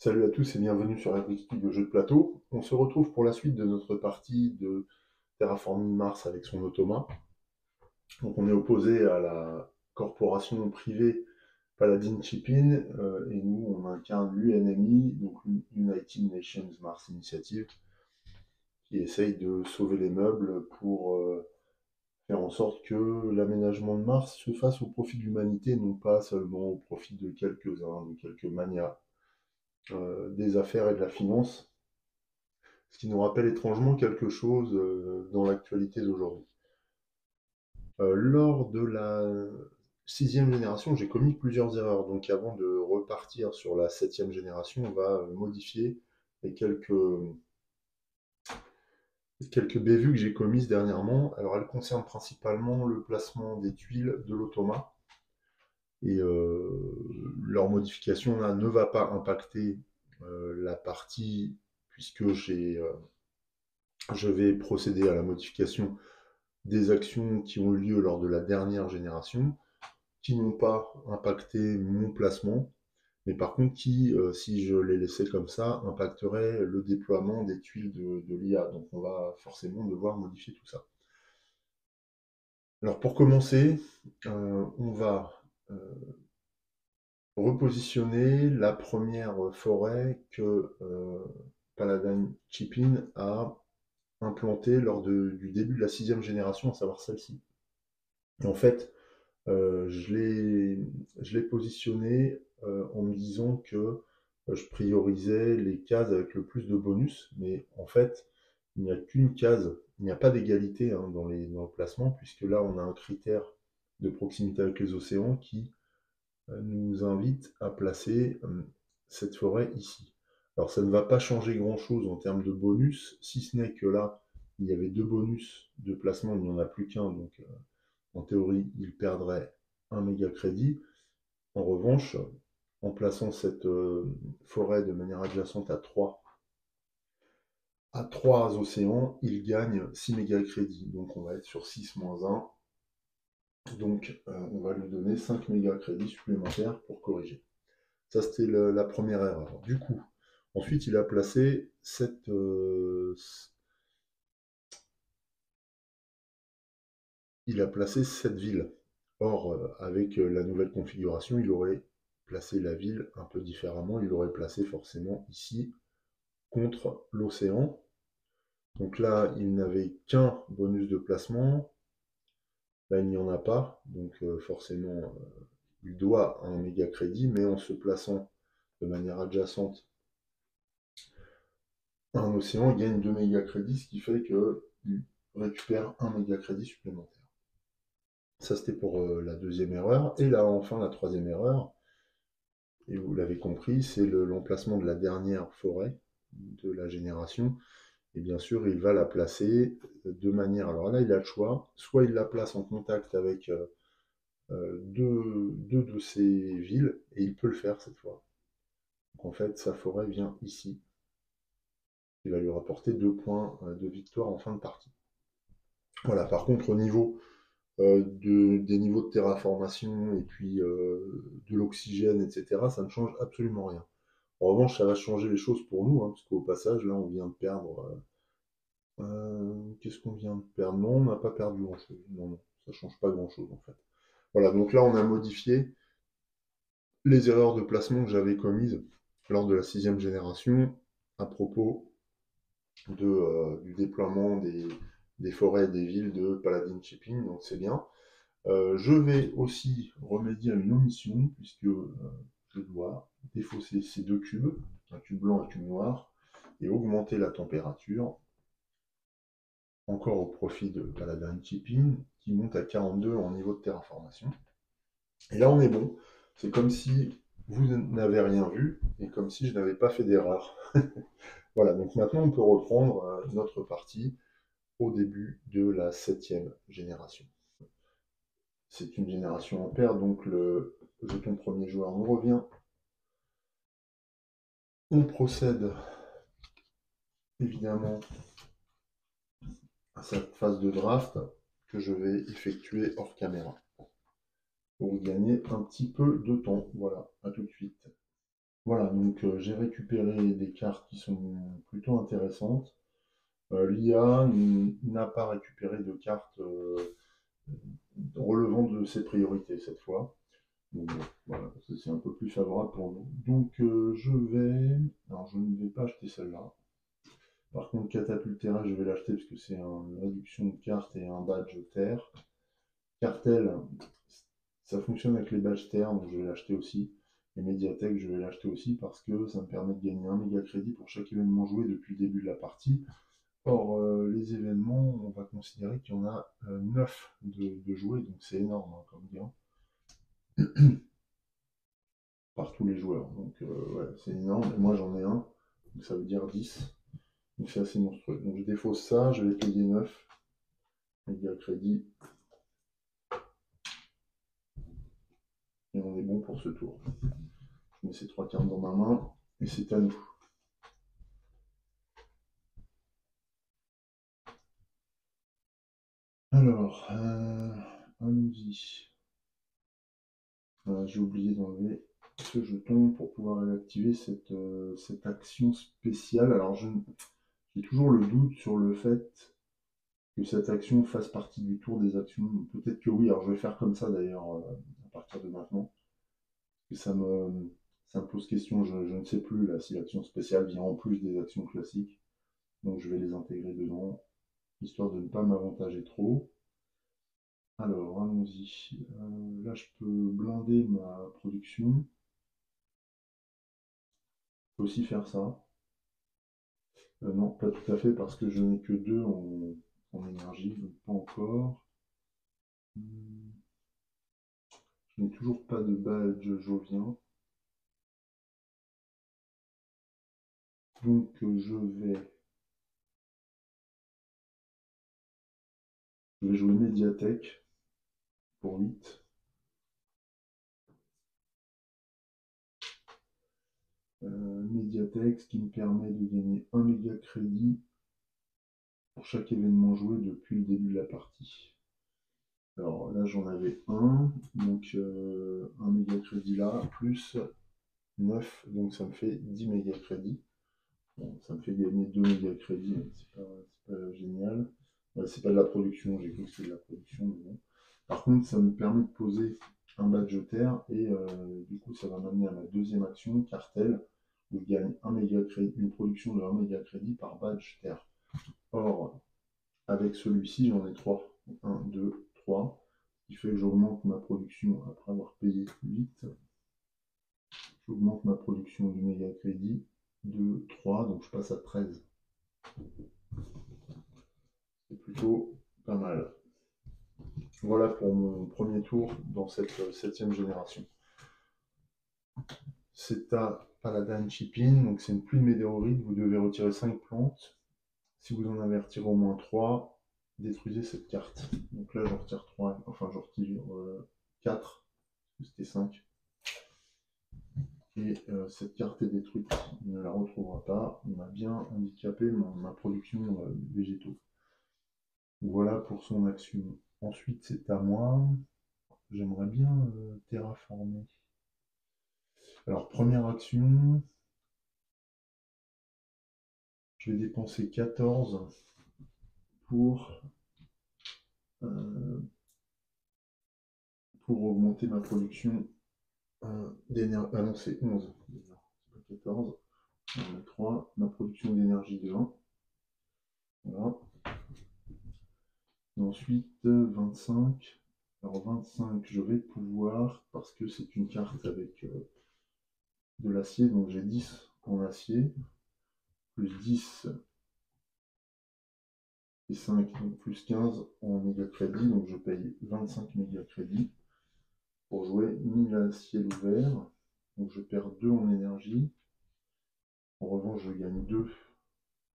Salut à tous et bienvenue sur Epic Studio Jeux de plateau. On se retrouve pour la suite de notre partie de Terraforming Mars avec son automa. Donc on est opposé à la corporation privée Paladin Chipin et nous on incarne l'UNMI, donc United Nations Mars Initiative, qui essaye de sauver les meubles pour faire en sorte que l'aménagement de Mars se fasse au profit de l'humanité, non pas seulement au profit de quelques-uns, de quelques manias des affaires et de la finance. Ce qui nous rappelle étrangement quelque chose dans l'actualité d'aujourd'hui. Lors de la sixième génération, j'ai commis plusieurs erreurs. Donc avant de repartir sur la septième génération, on va modifier les quelques bévues que j'ai commises dernièrement. Alors elles concernent principalement le placement des tuiles de l'automa. Et leur modification là ne va pas impacter la partie, puisque je vais procéder à la modification des actions qui ont eu lieu lors de la dernière génération, qui n'ont pas impacté mon placement, mais par contre qui, si je les laissais comme ça, impacteraient le déploiement des tuiles de l'IA. Donc on va forcément devoir modifier tout ça. Alors pour commencer, on va repositionner la première forêt que Paladin Chipin a implantée lors du début de la sixième génération, à savoir celle-ci. Et en fait, je l'ai positionné en me disant que je priorisais les cases avec le plus de bonus, mais en fait, il n'y a qu'une case, il n'y a pas d'égalité hein, dans le placement, puisque là, on a un critère de proximité avec les océans qui nous invite à placer cette forêt ici. Alors, ça ne va pas changer grand-chose en termes de bonus, si ce n'est que là, il y avait deux bonus de placement, il n'y en a plus qu'un, donc en théorie, il perdrait un méga crédit. En revanche, en plaçant cette forêt de manière adjacente à 3 océans, il gagne 6 méga crédits. Donc on va être sur 6 moins 1. Donc on va lui donner 5 méga crédits supplémentaires pour corriger. Ça, c'était la première erreur. Du coup, ensuite, il a placé cette ville. Or, avec la nouvelle configuration, il aurait placé la ville un peu différemment. Il l'aurait placé forcément ici, contre l'océan. Donc là, il n'avait qu'un bonus de placement. Là, il n'y en a pas. Donc forcément, il doit un méga crédit, mais en se plaçant de manière adjacente à un océan, il gagne 2 méga crédits, ce qui fait qu'il récupère un méga crédit supplémentaire. Ça, c'était pour la deuxième erreur. Et là, enfin, la troisième erreur, et vous l'avez compris, c'est l'emplacement de la dernière forêt de la génération. Et bien sûr, il va la placer de manière... Alors là, il a le choix. Soit il la place en contact avec deux de ces villes, et il peut le faire cette fois. Donc en fait, sa forêt vient ici. Il va lui rapporter 2 points de victoire en fin de partie. Voilà, par contre, au niveau des niveaux de terraformation et puis de l'oxygène, etc., ça ne change absolument rien. En revanche, ça va changer les choses pour nous, hein, parce qu'au passage, là, on vient de perdre... qu'est-ce qu'on vient de perdre? Non, on n'a pas perdu grand-chose. Non, non, ça ne change pas grand-chose, en fait. Voilà, donc là, on a modifié les erreurs de placement que j'avais commises lors de la sixième génération à propos du déploiement des forêts et des villes de Paladin Shipping, donc c'est bien. Je vais aussi remédier à une omission, puisque je dois défausser ces deux cubes, un cube blanc et un cube noir, et augmenter la température, encore au profit de Paladin Shipping, qui monte à 42 en niveau de terraformation. Et là, on est bon. C'est comme si vous n'avez rien vu, et comme si je n'avais pas fait d'erreur. Voilà, donc maintenant, on peut reprendre notre partie au début de la septième génération. C'est une génération en paire, donc le jeton premier joueur nous revient. On procède évidemment à cette phase de draft que je vais effectuer hors caméra pour gagner un petit peu de temps. Voilà, à tout de suite. Voilà, donc j'ai récupéré des cartes qui sont plutôt intéressantes. L'IA n'a pas récupéré de cartes relevant de ses priorités cette fois. Donc bon, voilà, c'est un peu plus favorable pour nous. Donc je vais... Alors je ne vais pas acheter celle-là. Par contre, Catapultera, je vais l'acheter parce que c'est une réduction de cartes et un badge terre. Cartel, ça fonctionne avec les badges terre, donc je vais l'acheter aussi. Et Mediatek, je vais l'acheter aussi parce que ça me permet de gagner un méga crédit pour chaque événement joué depuis le début de la partie. Or, les événements, on va considérer qu'il y en a 9 de joués, donc c'est énorme hein, comme gain, par tous les joueurs. Donc, ouais, c'est énorme. Et moi, j'en ai un, donc ça veut dire 10. Donc, c'est assez monstrueux. Donc, je défausse ça, je vais payer 9 méga crédit. Et on est bon pour ce tour. Je mets ces 3 cartes dans ma main, et c'est à nous. Alors, allons-y. J'ai oublié d'enlever ce jeton pour pouvoir réactiver cette action spéciale. Alors, j'ai toujours le doute sur le fait que cette action fasse partie du tour des actions. Peut-être que oui, alors je vais faire comme ça d'ailleurs à partir de maintenant. Parce que ça me pose question, je ne sais plus là, si l'action spéciale vient en plus des actions classiques. Donc je vais les intégrer dedans, histoire de ne pas m'avantager trop. Alors, allons-y. Là, je peux blinder ma production. Je peux aussi faire ça. Non, pas tout à fait, parce que je n'ai que 2 en énergie, donc pas encore. Je n'ai toujours pas de badge jovien. Donc, je vais jouer Mediatek pour 8. Mediatek, ce qui me permet de gagner 1 méga crédit pour chaque événement joué depuis le début de la partie. Alors là, j'en avais un, donc 1 méga crédit là, plus 9, donc ça me fait 10 méga crédits. Bon, ça me fait gagner 2 méga crédits, c'est pas génial. Ouais, c'est pas de la production, j'ai cru que c'était de la production, mais bon. Par contre, ça me permet de poser un badge terre et du coup, ça va m'amener à ma deuxième action, cartel, où je gagne un méga crédit, une production de 1 méga crédit par badge terre. Or, avec celui-ci, j'en ai 3. 1, 2, 3. Ce qui fait que j'augmente ma production après avoir payé 8. J'augmente ma production du méga crédit de 3, donc je passe à 13. C'est plutôt pas mal. Voilà pour mon premier tour dans cette 7e génération. C'est à Paladin Chipin, donc c'est une pluie de météorites. Vous devez retirer 5 plantes. Si vous en avez retiré au moins 3, détruisez cette carte. Donc là, je retire 3, enfin, je retire 4, parce que c'était 5. Et cette carte est détruite. On ne la retrouvera pas. On a bien handicapé ma production végétaux. Voilà pour son action. Ensuite, c'est à moi. J'aimerais bien terraformer. Alors, première action, je vais dépenser 14 euh, pour augmenter ma production d'énergie. Ah non, c'est 11. C'est pas 14. On a 3. Ma production d'énergie de 1. Voilà. Et ensuite, 25. Alors 25, je vais pouvoir, parce que c'est une carte avec de l'acier, donc j'ai 10 en acier, plus 10 et 5, donc plus 15 en méga crédit, donc je paye 25 méga crédits pour jouer 1000 à ciel ouvert, donc je perds 2 en énergie. En revanche, je gagne 2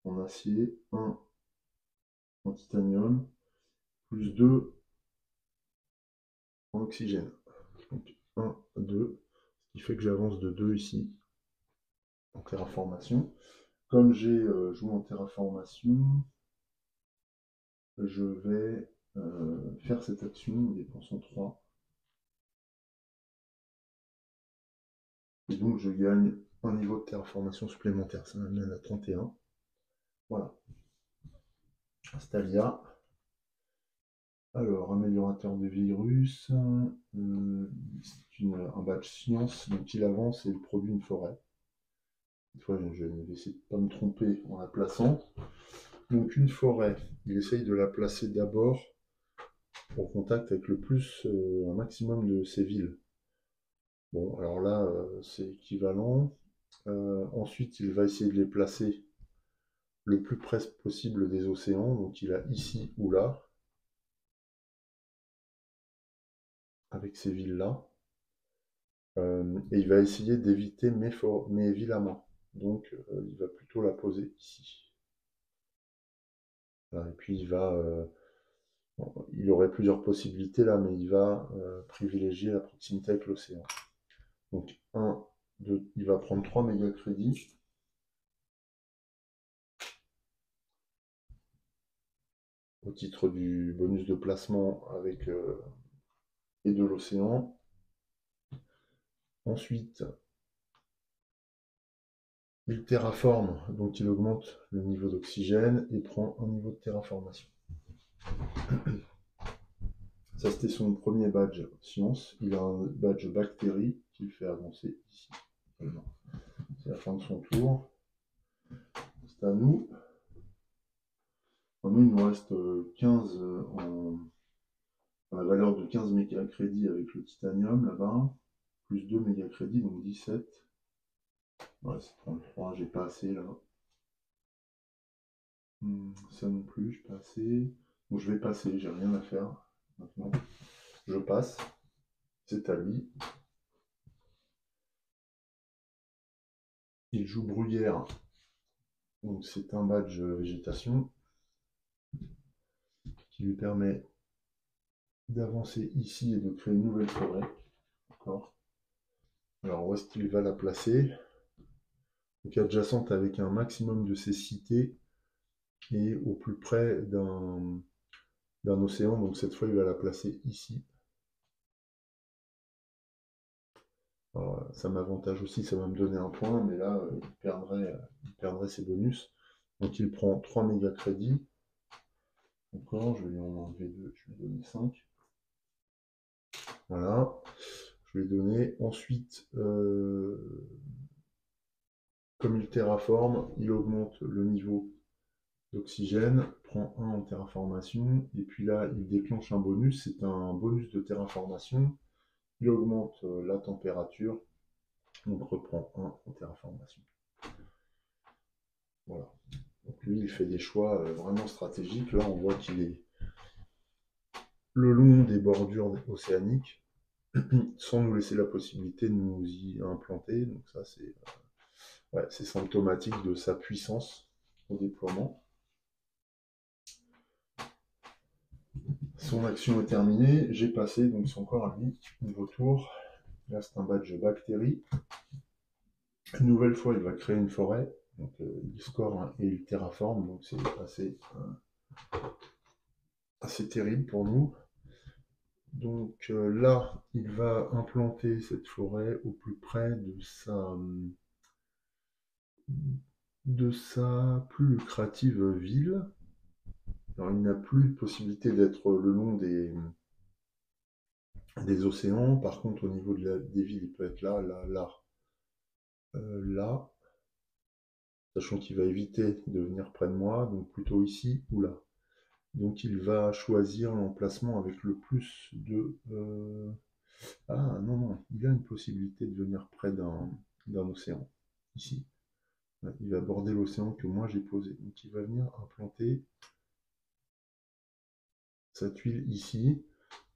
en acier, 1 en titanium, plus 2 en oxygène. Donc 1, 2, ce qui fait que j'avance de 2 ici en terraformation. Comme j'ai joué en terraformation, je vais faire cette action en dépensant 3. Et donc je gagne un niveau de terraformation supplémentaire. Ça m'amène à 31. Voilà. Stalia. Alors, améliorateur de virus. C'est un badge science, donc il avance et il produit une forêt. Cette fois, je vais essayer de ne pas me tromper en la plaçant. Donc une forêt, il essaye de la placer d'abord en contact avec un maximum de ces villes. Bon, alors là, c'est équivalent. Ensuite, il va essayer de les placer le plus près possible des océans. Donc il a ici ou là, avec ces villes-là. Et il va essayer d'éviter mes villes à main. Donc il va plutôt la poser ici. Voilà, et puis il aurait plusieurs possibilités là, mais il va privilégier la proximité avec l'océan. Donc 1, 2, il va prendre 3 méga crédits. Au titre du bonus de placement avec et de l'océan. Ensuite, il terraforme, donc il augmente le niveau d'oxygène et prend un niveau de terraformation. Ça, c'était son premier badge science. Il a un badge bactérie qui le fait avancer ici. C'est la fin de son tour. C'est à nous. Nous, il nous reste 15 la valeur de 15 méga crédits avec le titanium là-bas, plus 2 méga crédits, donc 17. Ouais, c'est 33, j'ai pas assez là. Ça non plus, j'ai pas assez. Donc je vais passer, j'ai rien à faire maintenant. Je passe. C'est à lui. Il joue bruyère. Donc c'est un badge végétation qui lui permet d'avancer ici et de créer une nouvelle forêt. D'accord. Alors où est-ce qu'il va la placer? Donc adjacente avec un maximum de ces cités et au plus près d'un océan. Donc cette fois il va la placer ici. Alors, ça m'avantage aussi, ça va me donner un point, mais là il perdrait ses bonus. Donc il prend 3 méga crédits. Encore, je vais lui en enlever 2, je vais lui donner 5. Voilà, je vais donner. Ensuite, comme il terraforme, il augmente le niveau d'oxygène, prend 1 en terraformation, et puis là, il déclenche un bonus, c'est un bonus de terraformation. Il augmente la température, donc reprend 1 en terraformation. Voilà. Donc lui, il fait des choix vraiment stratégiques. Là, on voit qu'il est le long des bordures océaniques, sans nous laisser la possibilité de nous y implanter. Donc ça, c'est symptomatique de sa puissance au déploiement. Son action est terminée, j'ai passé, donc c'est encore à lui, nouveau tour. Là, c'est un badge bactérie. Une nouvelle fois, il va créer une forêt. Donc, il score et il terraforme, donc c'est assez terrible pour nous. Donc là, il va implanter cette forêt au plus près de sa plus lucrative ville. Alors, il n'a plus de possibilité d'être le long des océans. Par contre, au niveau des villes, il peut être là, là, là, là. Sachant qu'il va éviter de venir près de moi, donc plutôt ici ou là. Donc il va choisir l'emplacement avec le plus de... Ah non, non, il a une possibilité de venir près d'un océan, ici. Il va aborder l'océan que moi j'ai posé. Donc il va venir implanter sa tuile ici.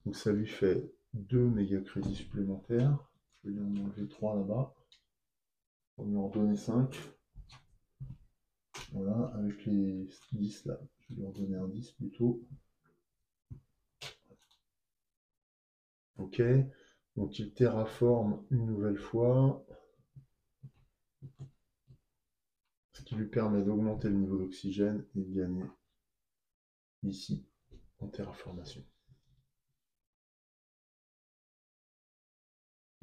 Donc ça lui fait 2 méga crédits supplémentaires. Je vais lui en enlever 3 là-bas. On va lui en donner 5. Voilà, avec les 10 là. Je vais lui en donner un 10 plutôt. Ok, donc il terraforme une nouvelle fois, ce qui lui permet d'augmenter le niveau d'oxygène et de gagner ici en terraformation.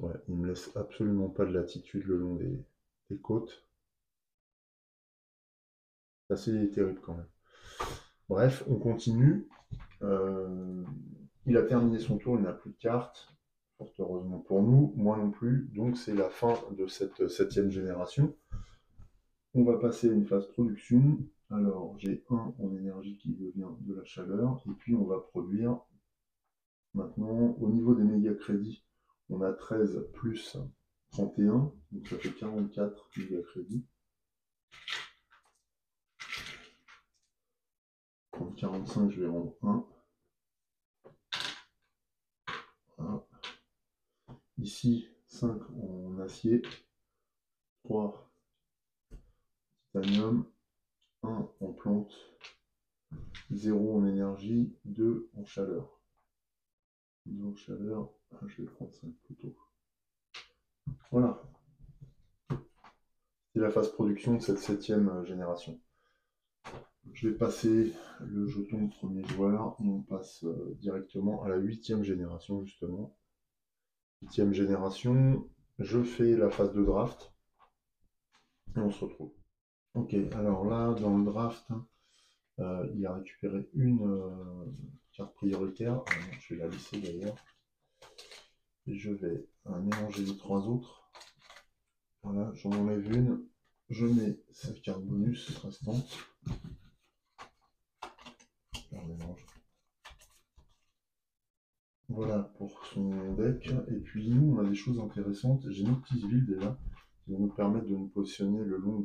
Ouais, il me laisse absolument pas de latitude le long des les côtes. C'est assez terrible quand même. Bref, on continue. Il a terminé son tour, il n'a plus de cartes. Fort heureusement pour nous, moi non plus. Donc c'est la fin de cette 7e génération. On va passer à une phase production. Alors j'ai 1 en énergie qui devient de la chaleur. Et puis on va produire maintenant au niveau des méga crédits. On a 13 plus 31, donc ça fait 44 méga crédits. En 45, je vais rendre 1. Voilà. Ici, 5 en acier, 3 titanium, 1 en plante, 0 en énergie, 2 en chaleur. 2 en chaleur, je vais prendre 5 plutôt. Voilà. C'est la phase production de cette 7e génération. Je vais passer le jeton de premier joueur et on passe directement à la 8e génération justement. 8e génération, je fais la phase de draft et on se retrouve. Ok, alors là, dans le draft, il a récupéré une carte prioritaire. Je vais la laisser d'ailleurs. Et je vais mélanger les 3 autres. Voilà, j'en enlève une. Je mets sa carte bonus restante. Je la mélange. Voilà pour son deck. Et puis nous, on a des choses intéressantes. J'ai une petite ville déjà qui va nous permettre de nous positionner le long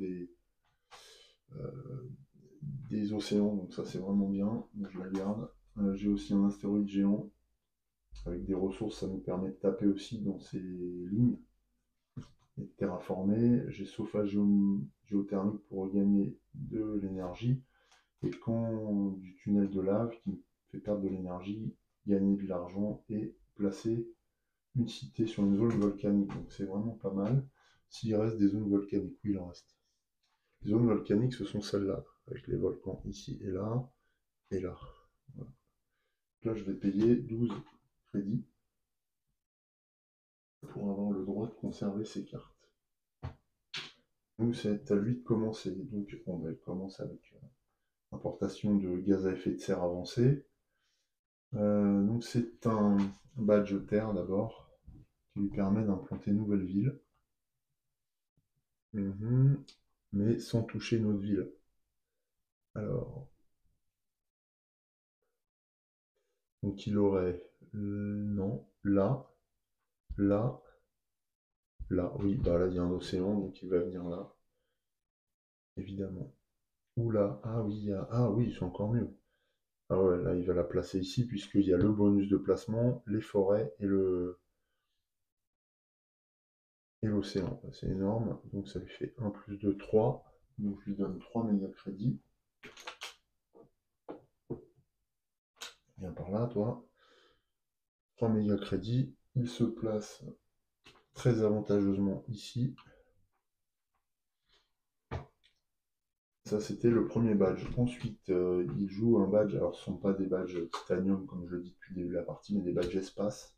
des océans. Donc ça, c'est vraiment bien. Donc je la garde. J'ai aussi un astéroïde géant. Avec des ressources, ça nous permet de taper aussi dans ces lignes et de terraformer. J'ai chauffage géothermique pour regagner de l'énergie. Et quand du tunnel de lave qui me fait perdre de l'énergie, gagner de l'argent et placer une cité sur une zone volcanique. Donc c'est vraiment pas mal. S'il reste des zones volcaniques, oui, il en reste. Les zones volcaniques, ce sont celles-là, avec les volcans ici et là, et là. Voilà. Là, je vais payer 12 crédits pour avoir le droit de conserver ces cartes. Donc c'est à lui de commencer. Donc on va commencer avec importation de gaz à effet de serre avancé. Donc c'est un badge terre d'abord, qui lui permet d'implanter une nouvelle ville. Mais sans toucher notre ville. Alors, donc il aurait, non, là, là, là, oui, bah là il y a un océan, donc il va venir là, évidemment. Ou là, ah oui, ah oui, c'est encore mieux. Ah ouais, là il va la placer ici, puisqu'il y a le bonus de placement, les forêts et l'océan. C'est énorme, donc ça lui fait 1 plus 2, 3. Donc je lui donne 3 méga crédits. Viens par là, toi. 3 méga crédits. Il se place très avantageusement ici. Ça, c'était le premier badge. Ensuite, il joue un badge. Alors, ce ne sont pas des badges titanium, comme je le dis depuis le début de la partie, mais des badges espace.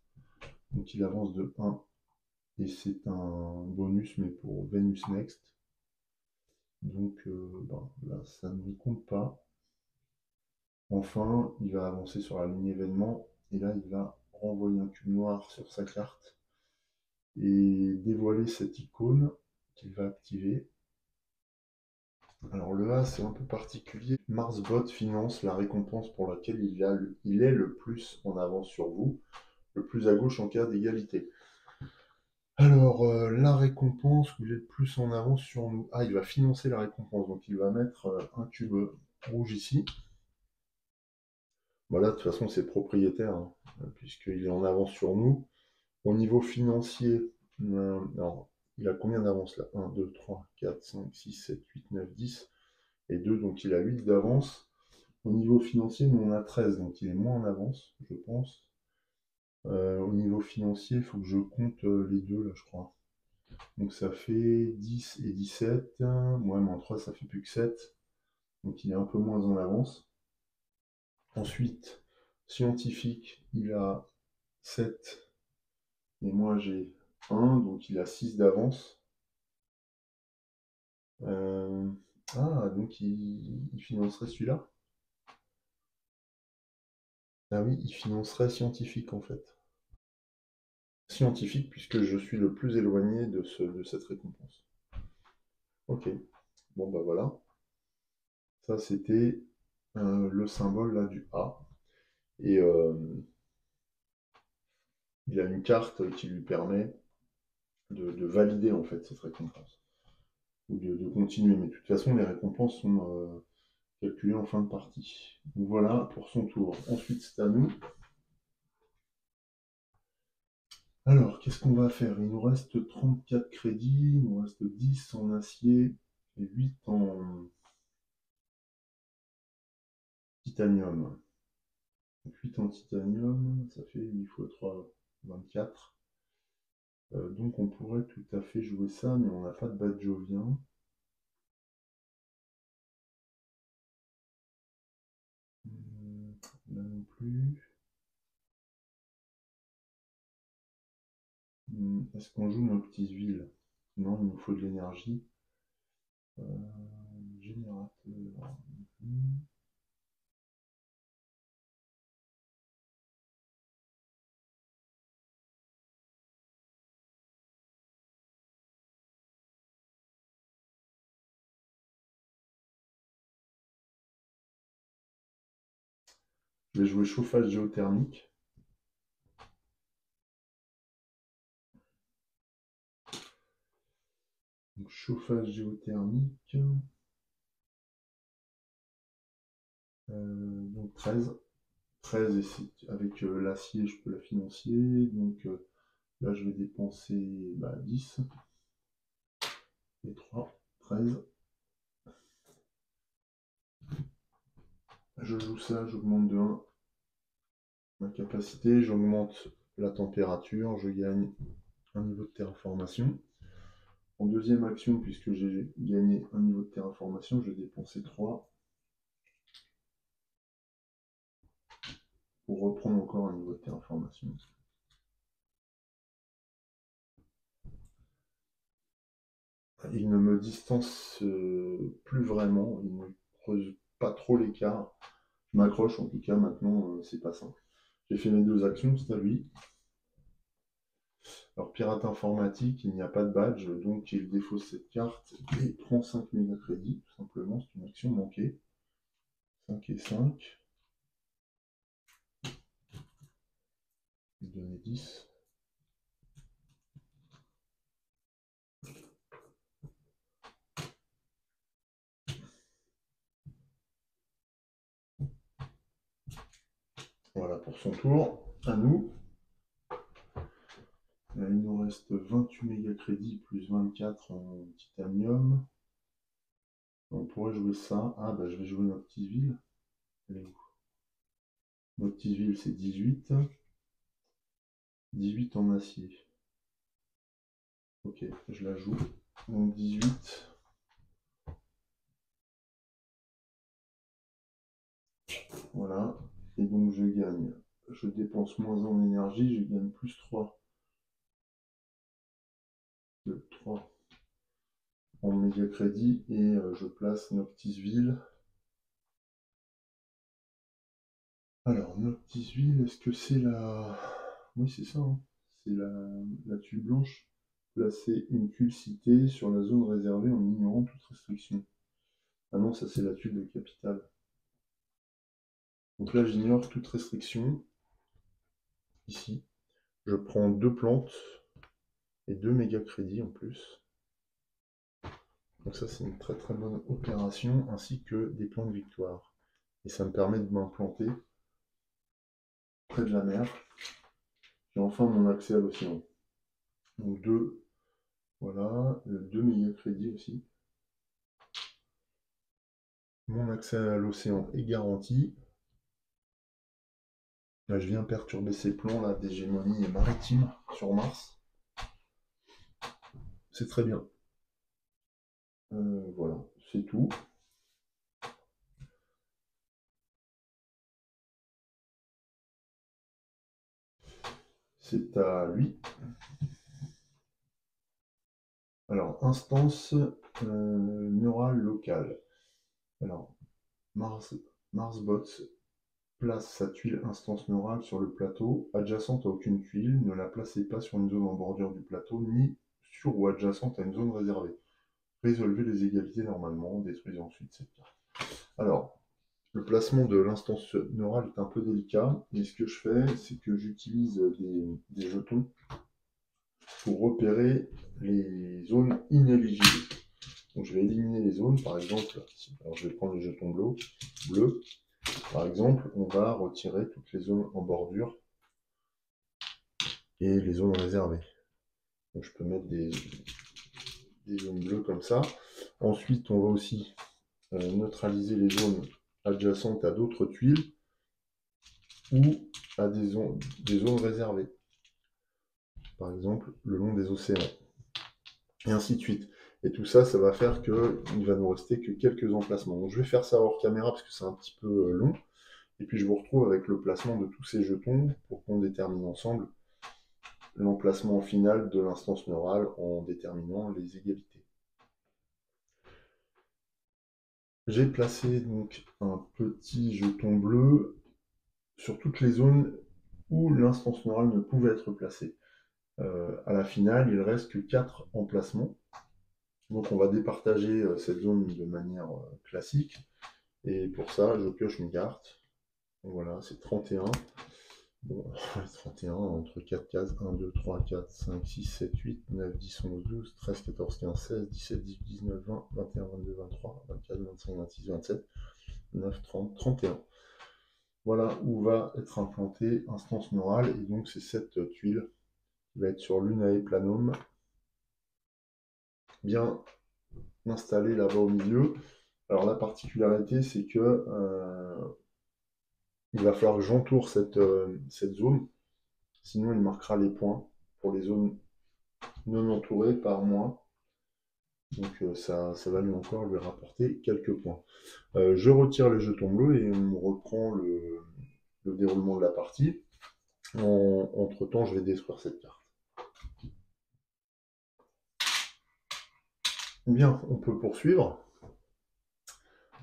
Donc, il avance de 1. Et c'est un bonus, mais pour Venus Next. Donc, là, ça ne compte pas. Enfin, il va avancer sur la ligne événement. Et là, il va renvoyer un cube noir sur sa carte. Et dévoiler cette icône qu'il va activer. Alors le A, c'est un peu particulier. Marsbot finance la récompense pour laquelle il est le plus en avance sur vous, le plus à gauche en cas d'égalité. Alors, la récompense où il est le plus en avance sur nous. Ah, il va financer la récompense, donc il va mettre un cube rouge ici. Voilà, de toute façon, c'est propriétaire, hein, puisqu'il est en avance sur nous. Au niveau financier, alors, il a combien d'avance là? 1, 2, 3, 4, 5, 6, 7, 8, 9, 10 et 2, donc il a 8 d'avance. Au niveau financier, nous on a 13, donc il est moins en avance, je pense. Au niveau financier, il faut que je compte les deux là, je crois. Donc ça fait 10 et 17. Moi, moins 3, ça fait plus que 7. Donc il est un peu moins en avance. Ensuite, scientifique, il a 7. Et moi j'ai 1, donc il a 6 d'avance. Ah, donc il financerait celui-là? Ah oui, il financerait scientifique en fait. Scientifique, puisque je suis le plus éloigné de cette récompense. Ok, bon bah voilà. Ça c'était le symbole là du A. Et il a une carte qui lui permet de valider en fait cette récompense. Ou de continuer. Mais de toute façon, les récompenses sont calculées en fin de partie. Donc voilà pour son tour. Ensuite, c'est à nous. Alors, qu'est-ce qu'on va faire? Il nous reste 34 crédits, il nous reste 10 en acier et 8 en titanium. Donc 8 en titanium, ça fait 8 x 3, 24. Donc on pourrait tout à fait jouer ça, mais on n'a pas de badjovien. Là non plus. Est-ce qu'on joue Noctisville? Non, il nous faut de l'énergie. Générateur. Je vais jouer chauffage géothermique. Donc, chauffage géothermique. Donc 13. 13 et avec l'acier, je peux la financer. Donc là, je vais dépenser 10 et 3, 13. Je joue ça, j'augmente de 1 ma capacité, j'augmente la température, je gagne un niveau de terraformation. En deuxième action, puisque j'ai gagné un niveau de terraformation, je vais dépenser 3 pour reprendre encore un niveau de terraformation. Il ne me distance plus vraiment, il ne creuse pas trop l'écart. Je m'accroche en tout cas, maintenant c'est pas simple. J'ai fait mes 2 actions, c'est à lui. Alors pirate informatique, il n'y a pas de badge, donc il défausse cette carte et prend 5 méga crédits, tout simplement, c'est une action manquée. 5 et 5. Je vais donner 10. Voilà pour son tour. À nous. Là, il nous reste 28 méga crédits plus 24 en titanium. On pourrait jouer ça. Ah bah je vais jouer Noctisville. Elle est où? Noctisville c'est 18. 18 en acier. Ok, je la joue. Donc 18. Voilà. Et donc je gagne. Je dépense moins en énergie, je gagne plus 3. De 3 en méga crédit et je place Noctisville. Alors, Noctisville, est-ce que c'est la... Oui, c'est ça, hein. C'est la tuile blanche. Placer une tuile citée sur la zone réservée en ignorant toute restriction. Ah non, ça c'est la tuile de capitale. Donc là, j'ignore toute restriction. Ici, je prends 2 plantes et 2 méga crédits en plus. Donc ça, c'est une très très bonne opération, ainsi que des plans de victoire. Et ça me permet de m'implanter près de la mer. J'ai enfin mon accès à l'océan. Donc 2, voilà, 2 méga crédits aussi. Mon accès à l'océan est garanti. Là, je viens perturber ces plans là d'hégémonie maritime sur Mars. C'est très bien. Voilà, c'est tout. C'est à lui. Alors, instance neural local. Alors, Marsbots place sa tuile instance neurale sur le plateau, adjacente à aucune tuile, ne la placez pas sur une zone en bordure du plateau, ni sur ou adjacente à une zone réservée. Résolvez les égalités normalement, détruisez ensuite cette carte. Alors, le placement de l'instance neurale est un peu délicat, et ce que je fais, c'est que j'utilise des jetons pour repérer les zones inéligibles. Donc je vais éliminer les zones, par exemple, alors je vais prendre le jeton bleu. Par exemple, on va retirer toutes les zones en bordure et les zones réservées. Donc je peux mettre des zones bleues comme ça. Ensuite, on va aussi neutraliser les zones adjacentes à d'autres tuiles ou à des zones réservées. Par exemple, le long des océans. Et ainsi de suite. Et tout ça, ça va faire qu'il va nous rester que quelques emplacements. Donc je vais faire ça hors caméra parce que c'est un petit peu long. Et puis je vous retrouve avec le placement de tous ces jetons pour qu'on détermine ensemble l'emplacement final de l'instance neurale en déterminant les égalités. J'ai placé donc un petit jeton bleu sur toutes les zones où l'instance neurale ne pouvait être placée. À la finale, il ne reste que 4 emplacements. Donc on va départager cette zone de manière classique. Et pour ça, je pioche une carte. Donc voilà, c'est 31. Bon, 31 entre 4 cases, 1, 2, 3, 4, 5, 6, 7, 8, 9, 10, 11, 12, 13, 14, 15, 16, 17, 18, 19, 20, 21, 22, 23, 24, 25, 26, 27, 9, 30, 31. Voilà où va être implantée instance neurale, et donc c'est cette tuile qui va être sur l'Unae Planum, bien installée là-bas au milieu. Alors la particularité, c'est que il va falloir que j'entoure cette zone, sinon il marquera les points pour les zones non entourées par moi. Donc ça va lui encore lui rapporter quelques points. Je retire les jetons bleus et on reprend le déroulement de la partie. Entre temps, je vais détruire cette carte. Bien, on peut poursuivre.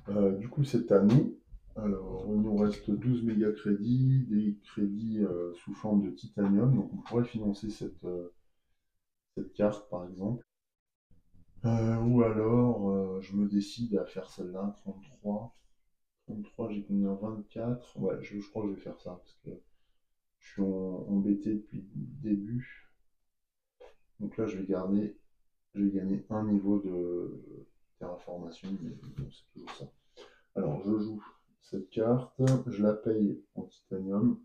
Du coup, c'est à nous. Alors, il nous reste 12 méga crédits, des crédits sous forme de titanium. Donc, on pourrait financer cette carte, par exemple. Ou alors, je me décide à faire celle-là, 33. 33, j'ai combien? 24. Ouais, je crois que je vais faire ça, parce que je suis embêté depuis le début. Donc là, je vais gagner un niveau de terraformation, mais bon, c'est toujours ça. Alors, je joue cette carte, je la paye en titanium.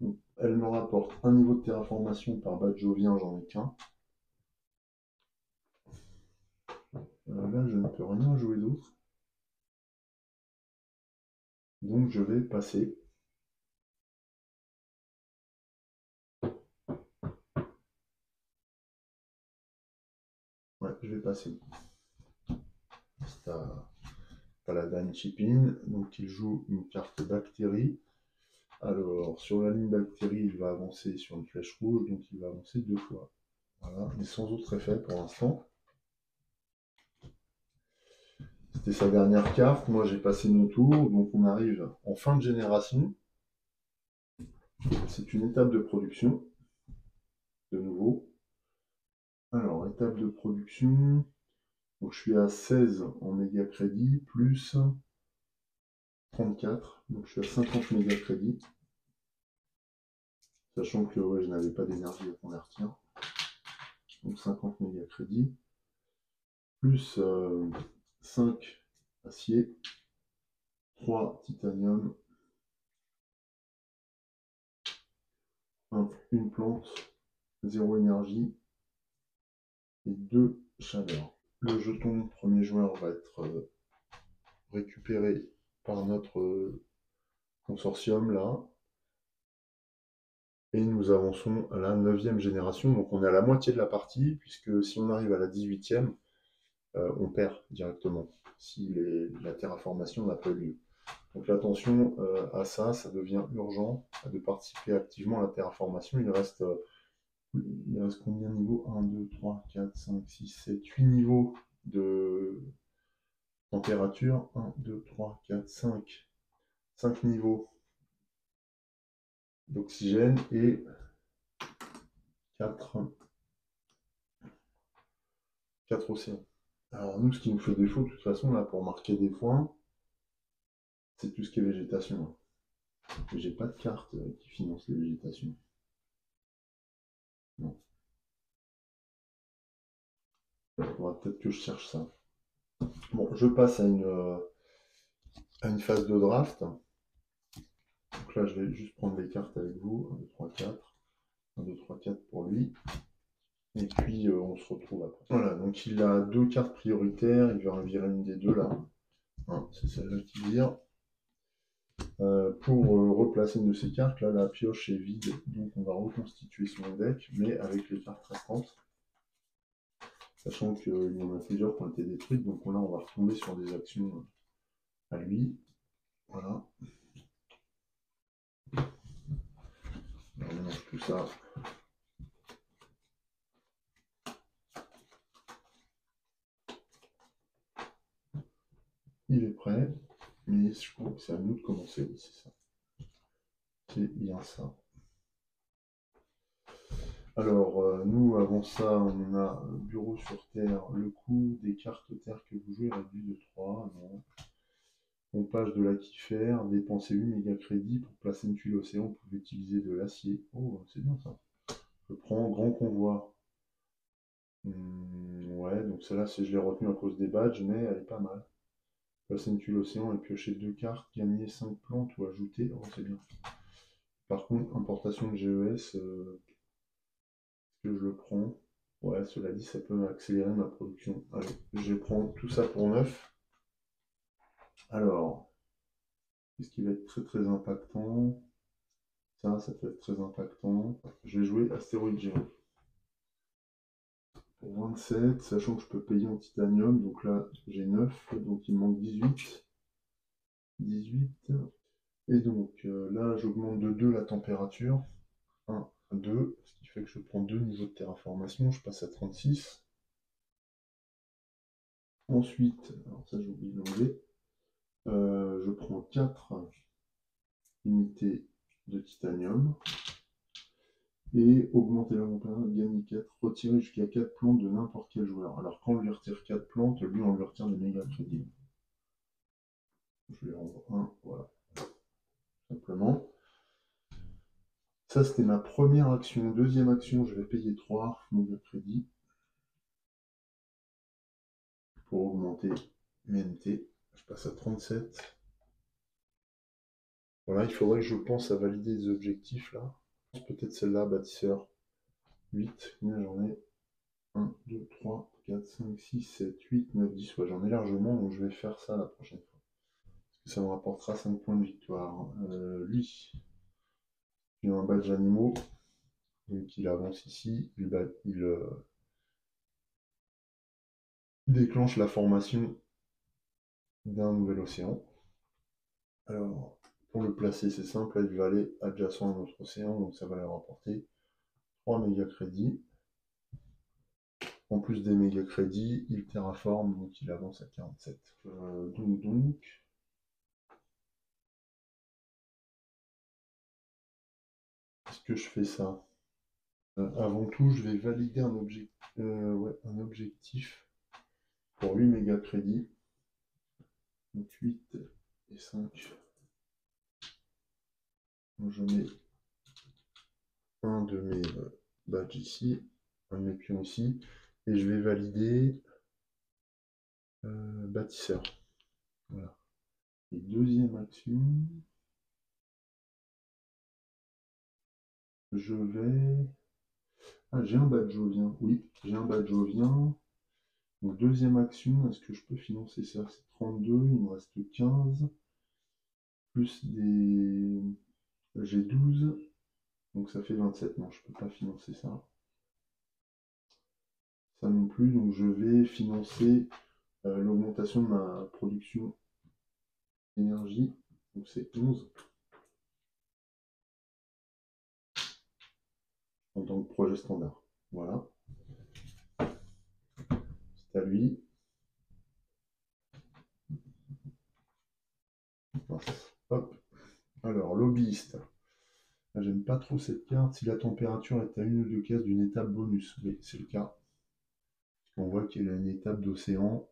Donc, elle me rapporte un niveau de terraformation par badjovien, j'en ai qu'un. Là, je ne peux rien jouer d'autre. Donc, je vais passer. Ouais, je vais passer. C'est à Paladin Chipin. Donc, il joue une carte bactérie. Alors, sur la ligne bactérie, il va avancer sur une flèche rouge, donc il va avancer 2 fois. Voilà, mais sans autre effet pour l'instant. C'était sa dernière carte. Moi, j'ai passé mon tour, donc on arrive en fin de génération. C'est une étape de production, de nouveau. Alors, étape de production. Donc, je suis à 16 en méga crédit, plus 34. Donc, je suis à 50 méga crédit. Sachant que ouais, je n'avais pas d'énergie à convertir. Donc, 50 méga crédit. Plus 5 acier, 3 titanium, une plante, 0 énergie et 2 chaleur. Le jeton premier joueur va être récupéré par notre consortium là. Et nous avançons à la 9e génération. Donc on est à la moitié de la partie, puisque si on arrive à la 18e, on perd directement, si la terraformation n'a pas eu lieu. Donc attention à ça, ça devient urgent de participer activement à la terraformation. Il reste combien de niveaux? 1, 2, 3, 4, 5, 6, 7, 8 niveaux de température. 1, 2, 3, 4, 5. 5 niveaux d'oxygène et 4 océans. Alors nous, ce qui nous fait défaut, de toute façon, là, pour marquer des points, c'est tout ce qui est végétation. Mais j'ai pas de carte qui finance les végétations. Non. Il faudra peut-être que je cherche ça. Bon, je passe à une phase de draft. Donc là, je vais juste prendre les cartes avec vous. 1, 2, 3, 4. 1, 2, 3, 4 pour lui. Et puis, on se retrouve après. Voilà, donc il a 2 cartes prioritaires. Il va en virer une des deux là. Hein, c'est celle-là qui vire. Pour replacer une de ces cartes, là, la pioche est vide. Donc, on va reconstituer son deck, mais avec les cartes restantes. Sachant qu'il y en a plusieurs qui ont été détruites. Donc là, on va retomber sur des actions à lui. Voilà. On mélange tout ça. Il est prêt, mais je crois que c'est à nous de commencer, oui, c'est ça. C'est bien ça. Alors, nous, avant ça, on a bureau sur terre. Le coût des cartes terre que vous jouez est réduit de 3. Non. Pompage de l'aquifère. Dépensez 8 méga crédits pour placer une tuile océan. Vous pouvez utiliser de l'acier. Oh, c'est bien ça. Je prends grand convoi. Ouais, donc celle-là, je l'ai retenue à cause des badges, mais elle est pas mal. Placer une tuile océan et piocher 2 cartes, gagner 5 plantes ou ajouter. Oh, c'est bien. Par contre, importation de GES, est-ce que je le prends? Ouais, cela dit, ça peut accélérer ma production. Allez, je prends tout ça pour 9. Alors, qu'est-ce qui va être très très impactant? Ça peut être très impactant. Je vais jouer Astéroïde Géant. Pour 27, sachant que je peux payer en titanium, donc là j'ai 9, donc il me manque 18. 18. Et donc là j'augmente de 2 la température. 1, 2, ce qui fait que je prends 2 niveaux de terraformation, je passe à 36. Ensuite, alors ça j'ai oublié de l'enlever, je prends 4 unités de titanium. Et augmenter l'inventaire, gagner 4, retirer jusqu'à 4 plantes de n'importe quel joueur. Alors quand on lui retire 4 plantes, lui on lui retire des méga crédits. Je lui renvoie 1, voilà. Simplement. Ça c'était ma première action. Deuxième action, je vais payer 3 méga crédits pour augmenter mes NT. Je passe à 37. Voilà, il faudrait que je pense à valider des objectifs là. Peut-être celle-là, bâtisseur. 8, combien j'en ai? 1, 2, 3, 4, 5, 6, 7, 8, 9, 10. Ouais, j'en ai largement, donc je vais faire ça la prochaine fois. Ça me rapportera 5 points de victoire. Lui, il a un badge animaux, donc il avance ici, il déclenche la formation d'un nouvel océan. Alors, pour le placer, c'est simple, là, il va aller adjacent à notre océan, donc ça va lui rapporter 3 méga crédits. En plus des méga crédits, il terraforme, donc il avance à 47. Donc, est-ce que je fais ça? Avant tout, je vais valider un objectif pour 8 méga crédits. Donc 8 et 5. Je mets un de mes badges ici, un de mes pions ici, et je vais valider bâtisseur. Voilà. Et deuxième action, je vais... Ah, j'ai un badge ovien. Oui, j'ai un badge ovien. Donc deuxième action, est-ce que je peux financer ça? C'est 32, il me reste 15. Plus des... J'ai 12. Donc ça fait 27. Non, je ne peux pas financer ça. Ça non plus. Donc je vais financer l'augmentation de ma production d'énergie. Donc c'est 11. En tant que projet standard. Voilà. C'est à lui. Alors, lobbyiste. J'aime pas trop cette carte. Si la température est à une ou deux cases d'une étape bonus. Oui, c'est le cas. On voit qu'il y a une étape d'océan.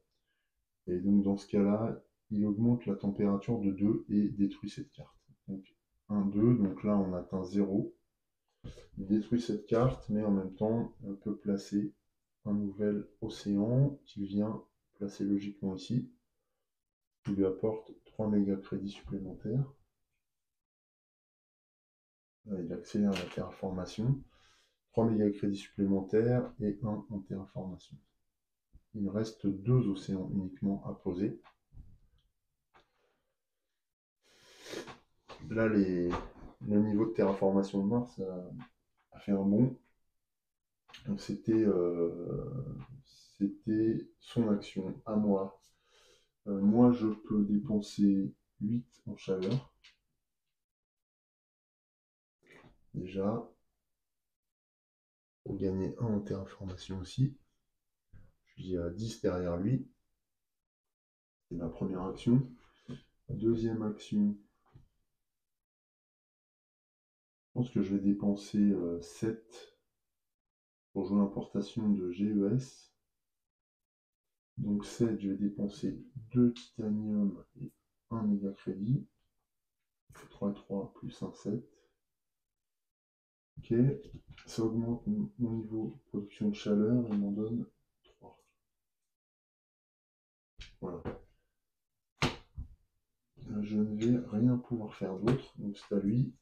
Et donc, dans ce cas-là, il augmente la température de 2 et détruit cette carte. Donc, 1, 2. Donc là, on atteint 0. Il détruit cette carte, mais en même temps, on peut placer un nouvel océan qui vient placer logiquement ici. Qui lui apporte 3 méga crédits supplémentaires. Là, il accélère la terraformation. 3 méga crédits supplémentaires et 1 en terraformation. Il reste 2 océans uniquement à poser. Là, le niveau de terraformation de Mars a fait un bond. Donc c'était son action à moi. Moi, je peux dépenser 8 en chaleur. Déjà. Pour gagner 1 en terraformation aussi. Je suis à 10 derrière lui. C'est ma première action. Deuxième action. Je pense que je vais dépenser 7 pour jouer l'importation de GES. Donc 7, je vais dépenser 2 titanium et 1 méga crédit. 3, 3 plus 1, 7. Ok, ça augmente mon niveau de production de chaleur et m'en donne 3. Voilà. Je ne vais rien pouvoir faire d'autre, donc c'est à lui.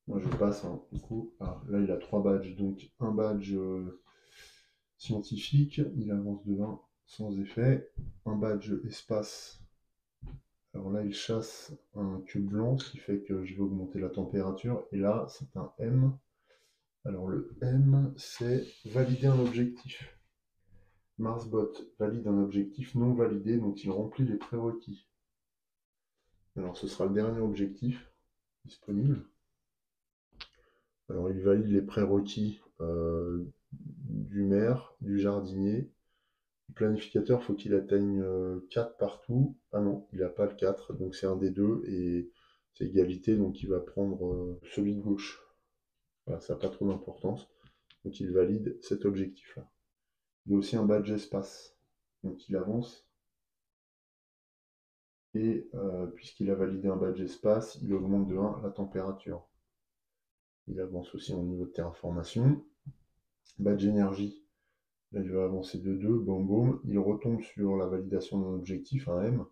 Moi je passe, hein, du coup. Ah, là il a 3 badges, donc un badge scientifique, il avance de 1 sans effet. Un badge espace. Alors là, il chasse un cube blanc, ce qui fait que je vais augmenter la température. Et là, c'est un M. Alors le M, c'est valider un objectif. Marsbot valide un objectif non validé, donc il remplit les prérequis. Alors ce sera le dernier objectif disponible. Alors il valide les prérequis du maire, du jardinier. Le planificateur, il faut qu'il atteigne 4 partout. Ah non, il n'a pas le 4, donc c'est un des deux, et c'est égalité, donc il va prendre celui de gauche. Voilà, ça n'a pas trop d'importance. Donc il valide cet objectif-là. Il a aussi un badge espace. Donc il avance. Et puisqu'il a validé un badge espace, il augmente de 1 la température. Il avance aussi en niveau de terraformation. Badge énergie. Là, il va avancer de 2, boum boum. Il retombe sur la validation d'un objectif, un M.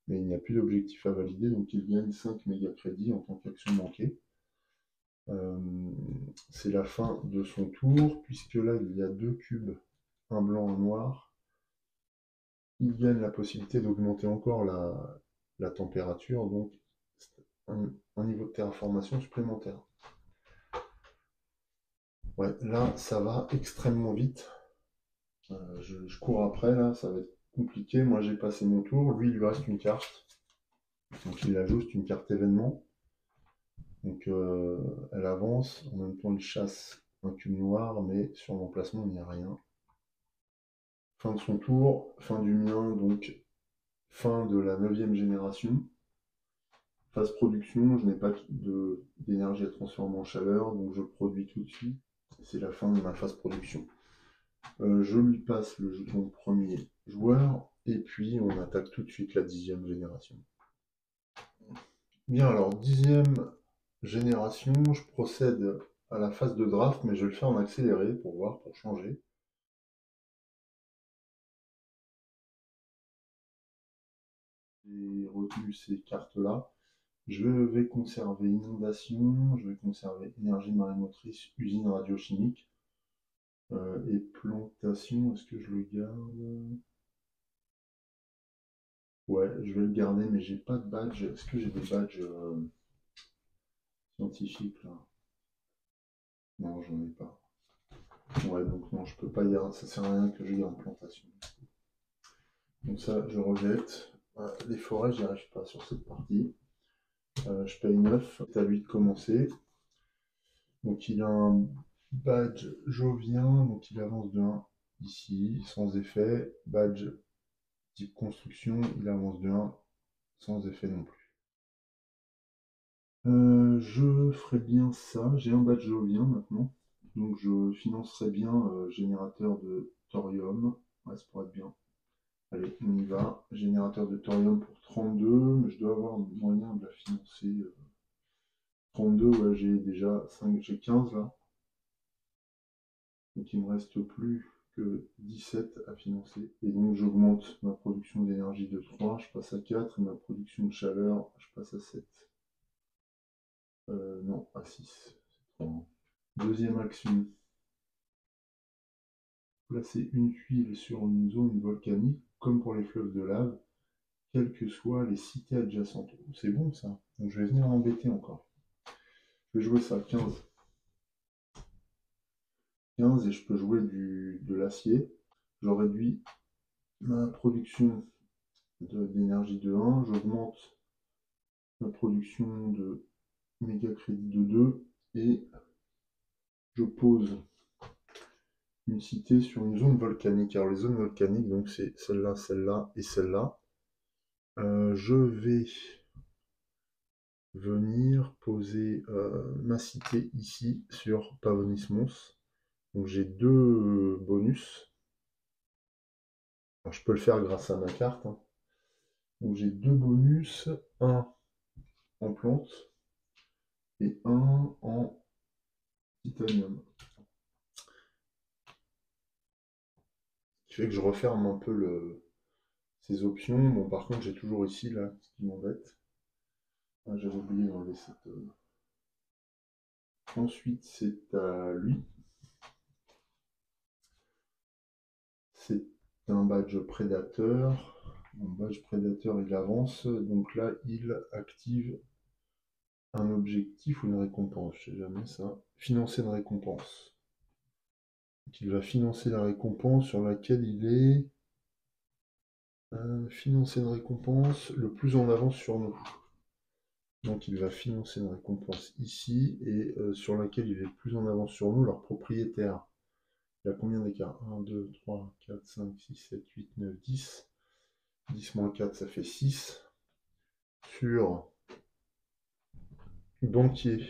Mais il n'y a plus d'objectif à valider, donc il gagne 5 méga crédits en tant qu'action manquée. C'est la fin de son tour, puisque là il y a 2 cubes, un blanc, un noir. Il gagne la possibilité d'augmenter encore la température, donc un niveau de terraformation supplémentaire. Ouais, là ça va extrêmement vite. Je cours après, là, ça va être compliqué. Moi j'ai passé mon tour, lui il lui reste une carte. Donc il ajoute une carte événement. Donc elle avance, en même temps il chasse un cube noir, mais sur l'emplacement il n'y a rien. Fin de son tour, fin du mien, donc fin de la 9e génération. Phase production, je n'ai pas d'énergie à transformer en chaleur, donc je produis tout de suite. C'est la fin de ma phase production. Je lui passe le jeton premier joueur, et puis on attaque tout de suite la 10e génération. Bien, alors 10e génération, je procède à la phase de draft, mais je vais le faire en accéléré pour voir, pour changer. J'ai retenu ces cartes-là. Je vais conserver inondation, je vais conserver énergie marémotrice, usine radiochimique et plantation. Est-ce que je le garde? Ouais, je vais le garder, mais j'ai pas de badge. Est-ce que j'ai des badges scientifiques là? Non, j'en ai pas. Ouais, donc non, je peux pas garder. Ça sert à rien que je garde plantation. Donc ça, je rejette. Les forêts, j'y arrive pas sur cette partie. Je paye 9. C'est à lui de commencer. Donc il a un badge jovien, donc il avance de 1 ici, sans effet. Badge type construction, il avance de 1 sans effet non plus. Je ferais bien ça. J'ai un badge Jovien maintenant. Donc je financerais bien générateur de thorium. Ouais, ça pourrait être bien. Allez, on y va. Générateur de thorium pour 32, mais je dois avoir moyen de la financer. 32, ouais, j'ai déjà 5, j'ai 15 là. Donc il ne me reste plus que 17 à financer. Et donc j'augmente ma production d'énergie de 3, je passe à 4, et ma production de chaleur, je passe à 7. Non, à 6. C'est trop. Deuxième action. Placer une tuile sur une zone volcanique, comme pour les fleuves de lave, quelles que soient les cités adjacentes. C'est bon ça. Donc je vais venir embêter encore. Je vais jouer ça, 15. 15 et je peux jouer de l'acier. Je réduis ma production d'énergie de 1, j'augmente ma production de méga crédit de 2 et je pose une cité sur une zone volcanique. Alors les zones volcaniques, donc c'est celle-là, celle-là et celle-là. Je vais venir poser ma cité ici sur Pavonismos. Donc j'ai deux bonus. Alors, je peux le faire grâce à ma carte, hein. Donc j'ai deux bonus, un en plante et un en titanium. Ce qui fait que je referme un peu ces options. Bon, par contre, j'ai toujours ici, là, ce qui m'embête. Ah, j'avais oublié d'enlever cette. Ensuite, c'est à lui. C'est un badge prédateur. Mon badge prédateur, il avance. Donc là, il active un objectif ou une récompense. Je sais jamais ça. Financer une récompense. Donc, il va financer la récompense sur laquelle il est. Financer une récompense le plus en avance sur nous. Donc il va financer une récompense ici et sur laquelle il est le plus en avance sur nous, leur propriétaire. Il y a combien d'écart? 1, 2, 3, 4, 5, 6, 7, 8, 9, 10. 10 moins 4, ça fait 6. Sur banquier.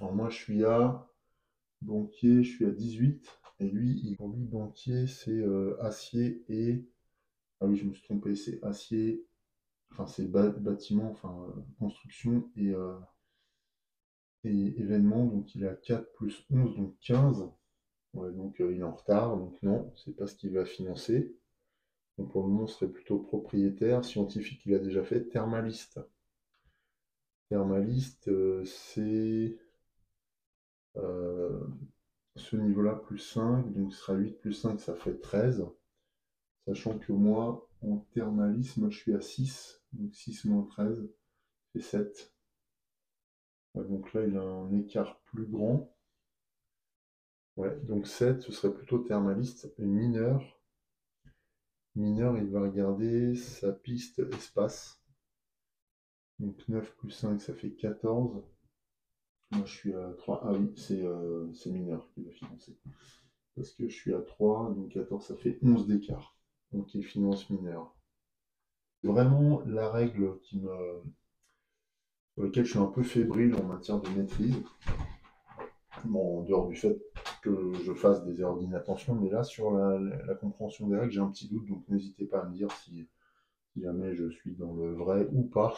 Alors moi je suis à banquier, je suis à 18. Et lui, pour lui, banquier, c'est acier et... Ah oui, je me suis trompé, c'est acier, enfin c'est bâtiment, enfin construction et événement. Donc il a 4 plus 11, donc 15. Ouais, donc il est en retard, donc non, c'est pas ce qu'il va financer. Donc pour le moment, ce serait plutôt propriétaire. Scientifique, il a déjà fait. Thermaliste. Thermaliste, c'est euh, ce niveau-là plus 5, donc ce sera 8 plus 5, ça fait 13. Sachant que moi, en thermalisme, je suis à 6, donc 6 moins 13, c'est 7. Ouais, donc là, il a un écart plus grand. Ouais, donc 7, ce serait plutôt thermaliste. Et mineur, mineur, il va regarder sa piste espace. Donc 9 plus 5, ça fait 14. Moi, je suis à 3. Ah oui, c'est mineur qui va financer. Parce que je suis à 3, donc 14, ça fait 11 d'écart. Donc il finance mineur. Vraiment la règle sur laquelle je suis un peu fébrile en matière de maîtrise. Bon, en dehors du fait que je fasse des erreurs d'inattention, mais là, sur la compréhension des règles, j'ai un petit doute, donc n'hésitez pas à me dire si jamais je suis dans le vrai ou pas.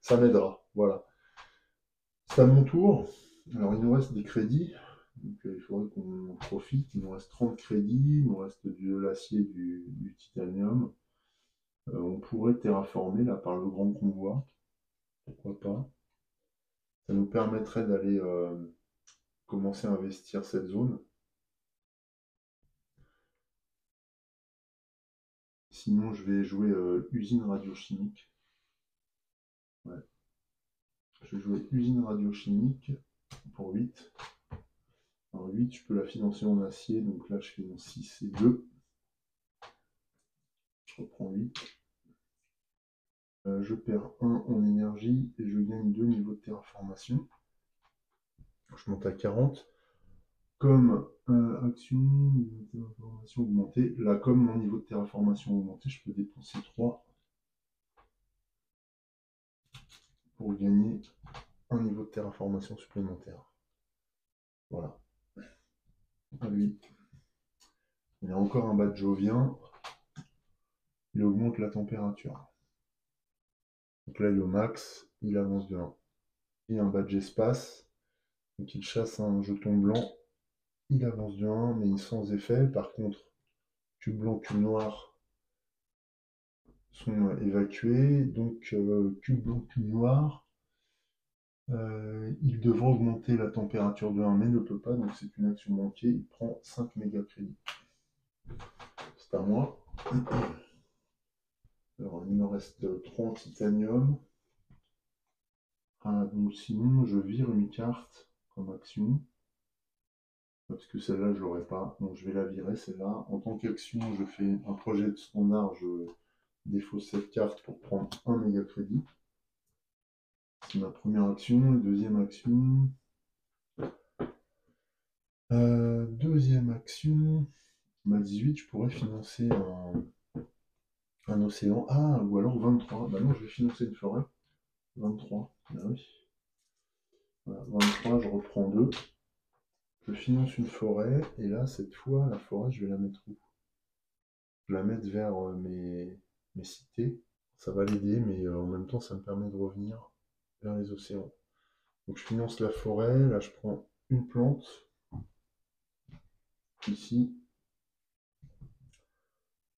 Ça m'aidera. Voilà. C'est à mon tour. Alors, il nous reste des crédits. Donc, il faudrait qu'on en profite. Il nous reste 30 crédits. Il nous reste de l'acier, du titanium. On pourrait terraformer là par le grand convoi. Pourquoi pas. Ça nous permettrait d'aller commencer à investir cette zone. Sinon, je vais jouer usine radiochimique. Ouais. Je vais jouer usine radiochimique pour 8. Alors 8, je peux la financer en acier. Donc là, je finance 6 et 2. Je reprends 8. Je perds 1 en énergie et je gagne 2 niveaux de terraformation. Je monte à 40. Comme action, niveau de terraformation augmenté. Là, comme mon niveau de terraformation augmenté, je peux dépenser 3 pour gagner un niveau de terraformation supplémentaire. Voilà. À lui. Il a encore un badge jovien. Il augmente la température. Donc là, il est au max. Il avance de 1. Il a un badge espace. Donc il chasse un jeton blanc. Il avance de 1, mais sans effet. Par contre, cube blanc, cube noir sont évacués. Donc cube blanc, cube noir. Il devra augmenter la température de 1, mais ne peut pas. Donc c'est une action manquée. Il prend 5 méga crédits. C'est à moi. Alors, il me reste 3 en titanium. Donc sinon, je vire une carte comme action. Parce que celle-là, je l'aurai pas. Donc je vais la virer, celle-là. En tant qu'action, je fais un projet de standard. Je défausse cette carte pour prendre 1 méga crédit. C'est ma première action. Deuxième action. Deuxième action. Ma 18, je pourrais financer un océan. Ah, ou alors 23. Bah non, je vais financer une forêt. 23. Ah oui. Voilà, 23, je reprends 2. Je finance une forêt. Et là, cette fois, la forêt, je vais la mettre où? Je vais la mettre vers mes cités. Ça va l'aider, mais en même temps, ça me permet de revenir vers les océans. Donc je finance la forêt. Là, je prends une plante. Ici.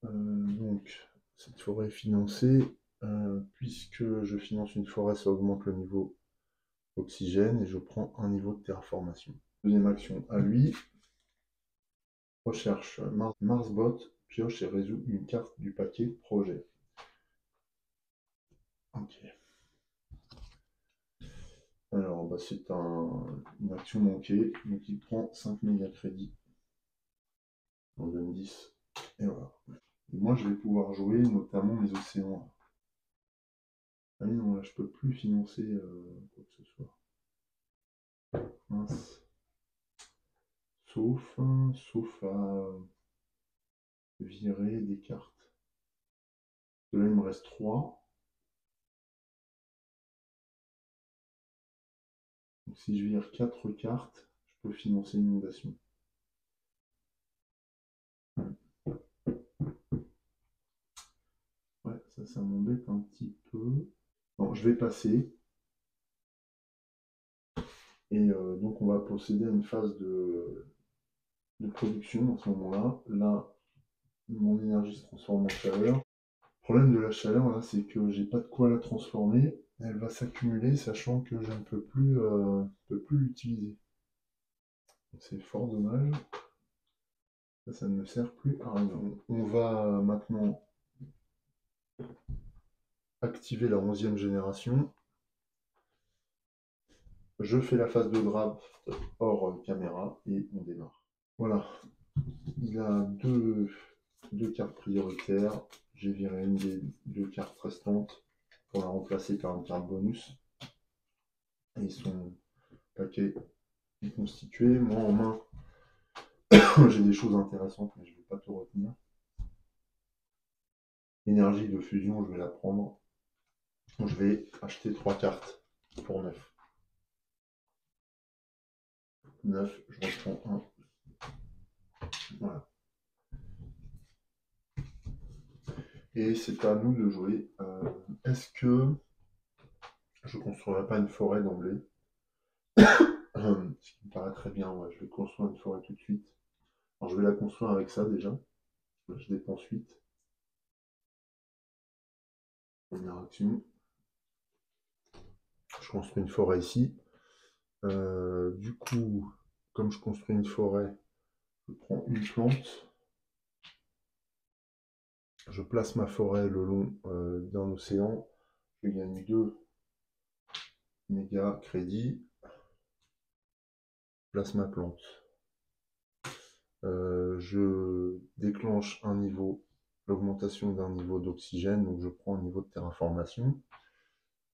Donc, cette forêt est financée. Puisque je finance une forêt, ça augmente le niveau oxygène et je prends un niveau de terraformation. Deuxième action à lui. Recherche Marsbot, pioche et résout une carte du paquet projet. Ok. Alors, bah, c'est une action manquée, donc il prend 5 méga crédits. On donne 10. Et voilà. Et moi, je vais pouvoir jouer notamment mes océans. Ah oui, non, là, je peux plus financer quoi que ce soit. Mince. Sauf à virer des cartes. Là, il me reste 3. Donc, si je vire 4 cartes, je peux financer une inondation. Ouais, ça m'embête un petit peu. Bon, je vais passer. Et donc, on va procéder à une phase de production à ce moment-là. Là, mon énergie se transforme en chaleur. Le problème de la chaleur, là, c'est que j'ai pas de quoi la transformer. Elle va s'accumuler, sachant que je ne peux plus l'utiliser. C'est fort dommage. Ça ne me sert plus à rien. On va maintenant activer la 11e génération. Je fais la phase de draft hors caméra et on démarre. Voilà. Il a deux cartes prioritaires. J'ai viré une des 2 cartes restantes pour la remplacer par une carte bonus. Et son paquet est constitué. Moi en main, j'ai des choses intéressantes, mais je ne vais pas tout retenir. Énergie de fusion, je vais la prendre. Je vais acheter 3 cartes pour 9. 9, je reprends 1. Voilà. Et c'est à nous de jouer. Est-ce que je ne construirai pas une forêt d'emblée? Ce qui me paraît très bien, ouais, je vais construire une forêt tout de suite. Alors je vais la construire avec ça déjà. Je dépense 8. Première action. Je construis une forêt ici. Du coup, comme je construis une forêt, je prends une plante. Je place ma forêt le long d'un océan. Je gagne 2 méga crédits. Je place ma plante. Je déclenche un niveau, l'augmentation d'un niveau d'oxygène, donc je prends un niveau de terraformation.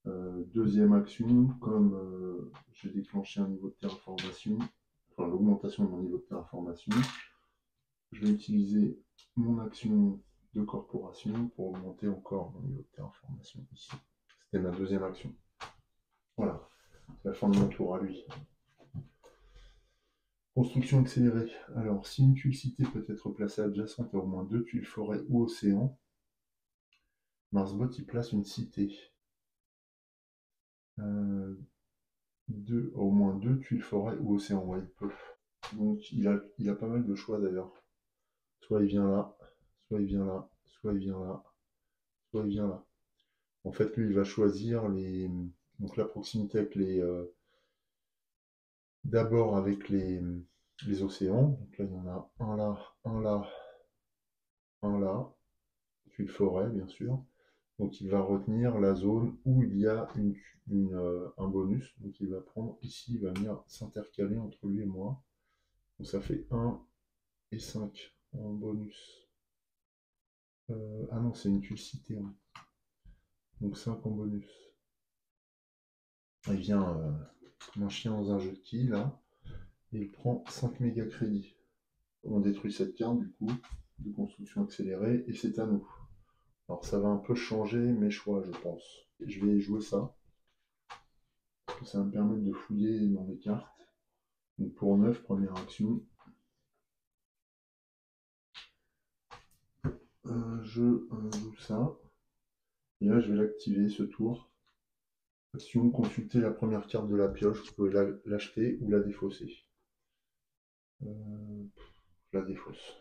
Deuxième action, comme j'ai déclenché un niveau de terraformation, enfin l'augmentation de mon niveau de terraformation, je vais utiliser mon action de corporation pour augmenter encore mon niveau de terraformation ici. C'était ma deuxième action. Voilà, c'est la fin de mon tour à lui. Construction accélérée. Alors, si une tuile citée peut être placée adjacente à au moins 2 tuiles forêt ou océan, Marsbot y place une cité. Au moins 2 tuiles forêt ou océan, ouais, il peut. Donc, il a pas mal de choix d'ailleurs. Soit il vient là, soit il vient là, soit il vient là, soit il vient là. En fait, lui, il va choisir donc la proximité avec d'abord avec les océans. Donc là, il y en a un là, un là, un là. Tuile forêt, bien sûr. Donc il va retenir la zone où il y a un bonus. Donc il va prendre ici, il va venir s'intercaler entre lui et moi. Donc ça fait 1 et 5 en bonus. Ah non, c'est une tuile citée. Hein. Donc 5 en bonus. Il vient comme un chien dans un jeu de quilles, là. Et il prend 5 méga crédits. On détruit cette carte, du coup, de construction accélérée, et c'est à nous. Alors ça va un peu changer mes choix, je pense. Je vais jouer ça. Parce que ça va me permettre de fouiller dans les cartes. Donc pour 9, première action. Je joue ça. Et là, je vais l'activer ce tour. Action, consulter la première carte de la pioche. Vous pouvez l'acheter ou la défausser. Je la défausse.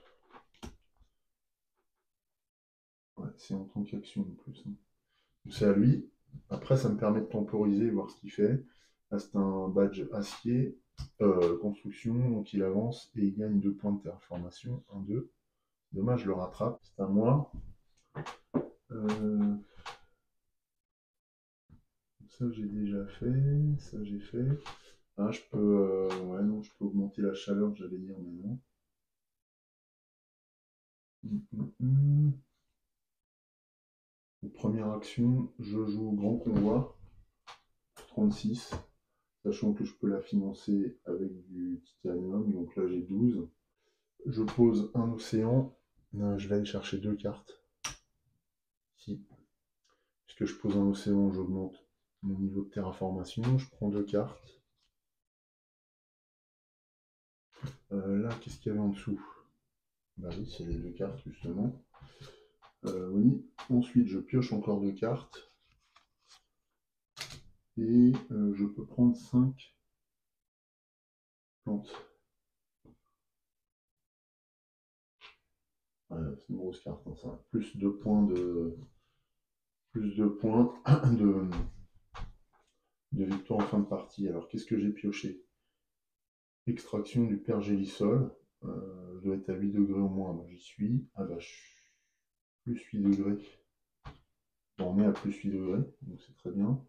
Ouais, c'est en tant qu'action en plus. Hein. C'est à lui. Après, ça me permet de temporiser, voir ce qu'il fait. Là, c'est un badge acier, construction, donc il avance et il gagne 2 points de terraformation. 1, 2. Dommage, je le rattrape. C'est à moi. Ça, j'ai déjà fait. Ça, j'ai fait. Ah, je peux. Ouais, non, je peux augmenter la chaleur, j'allais dire, mais non. Première action, je joue Grand Convoi, 36, sachant que je peux la financer avec du titanium, donc là j'ai 12. Je pose un océan, je vais aller chercher 2 cartes. Si. Puisque je pose un océan, j'augmente mon niveau de terraformation, je prends 2 cartes. Là, qu'est-ce qu'il y avait en dessous? Bah oui, c'est les 2 cartes justement. Oui. Ensuite, je pioche encore 2 cartes. Et je peux prendre 5 plantes. C'est une grosse carte, hein, ça. Plus 2 points de victoire en fin de partie. Alors qu'est-ce que j'ai pioché? Extraction du pergélisol. Je dois être à 8 degrés au moins. Bah, j'y suis. Ah bah plus 8 degrés. Bon, on est à plus 8 degrés, donc c'est très bien.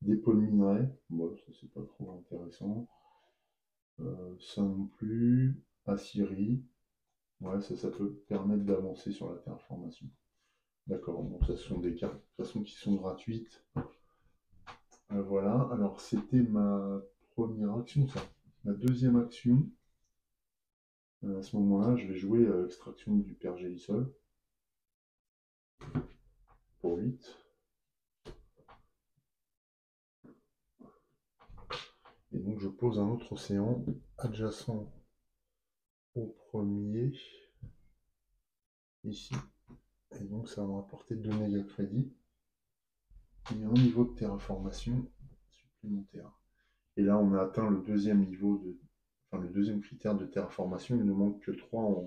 Dépôt de minerai. Bon, ça c'est pas trop intéressant. Ça non plus. Aciérie. Ouais, ça peut permettre d'avancer sur la terraformation. D'accord, donc ça ce sont des cartes de toute façon qui sont gratuites. Voilà, alors c'était ma première action, ça. Ma deuxième action, à ce moment-là, je vais jouer extraction du pergélisol pour 8. Et donc je pose un autre océan adjacent au premier, ici. Et donc ça va me rapporter 2 méga crédits et un niveau de terraformation supplémentaire. Et là, on a atteint le deuxième niveau le deuxième critère de terraformation. Il ne manque que 3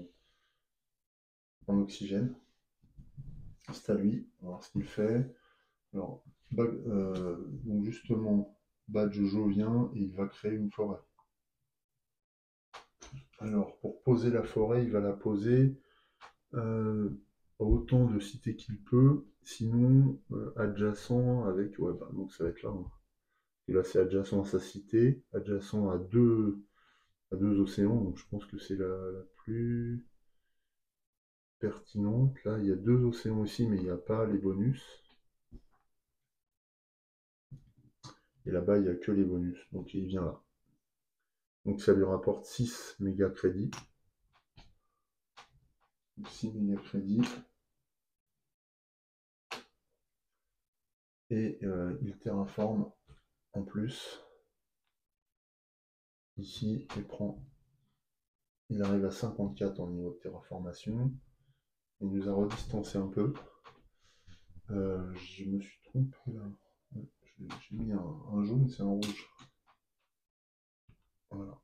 en oxygène. C'est à lui. On va voir ce qu'il fait. Alors, donc justement, badge Jovien et il va créer une forêt. Alors, pour poser la forêt, il va la poser autant de cités qu'il peut, sinon adjacent avec. Ouais, bah, donc ça va être là. Hein. Et là, c'est adjacent à sa cité, adjacent à deux océans, donc je pense que c'est la plus pertinente. Là, il y a 2 océans aussi, mais il n'y a pas les bonus. Et là-bas, il n'y a que les bonus, donc il vient là. Donc ça lui rapporte 6 méga crédits. 6 méga crédits. Et il terraforme en plus. Ici, il arrive à 54 en niveau de terraformation. Il nous a redistancé un peu. Je me suis trompé là. J'ai mis un jaune, c'est un rouge. Voilà.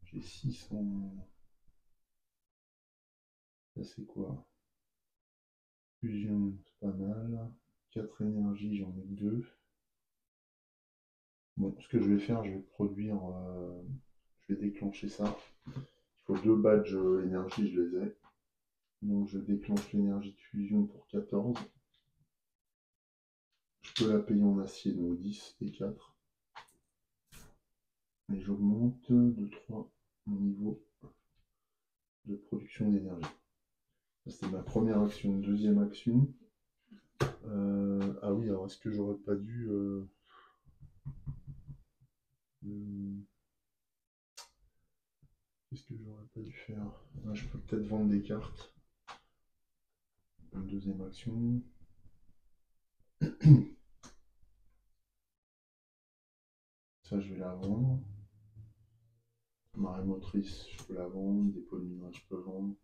J'ai 600. Ça c'est quoi? Fusion, c'est pas mal. 4 énergies, j'en ai 2. Bon, ce que je vais faire, je vais produire. Je vais déclencher ça. Il faut 2 badges énergie, je les ai. Donc je déclenche l'énergie de fusion pour 14. Je peux la payer en acier, donc 10 et 4. Et j'augmente de 3 mon niveau de production d'énergie. Ça c'était ma première action. Deuxième action. Ah oui, alors est-ce que j'aurais pas dû... Qu'est-ce que j'aurais pas dû faire? Ah, je peux peut-être vendre des cartes. Une deuxième action. Ça, je vais la vendre. Marée motrice, je peux la vendre. Dépôt de minerai, je peux vendre.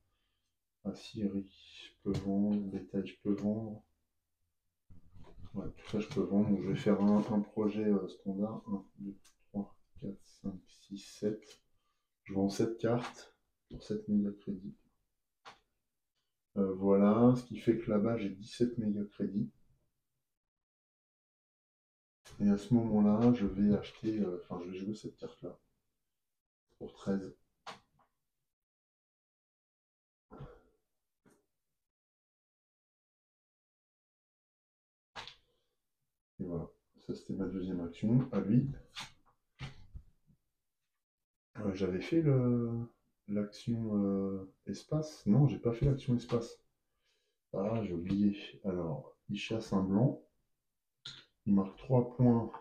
Aciérie, je peux vendre. Bétail, je peux vendre. Ouais, tout ça, je peux vendre. Donc, je vais faire un projet standard. 1, 2, 3, 4, 5, 6, 7. Je vends 7 cartes pour 7 méga crédits. Voilà, ce qui fait que là-bas, j'ai 17 méga crédits. Et à ce moment-là, je vais acheter, je vais jouer cette carte-là pour 13. Et voilà, ça c'était ma deuxième action. À lui, j'avais fait l'action espace. Non, j'ai pas fait l'action espace. Ah, j'ai oublié. Alors, il chasse un blanc. Il marque 3 points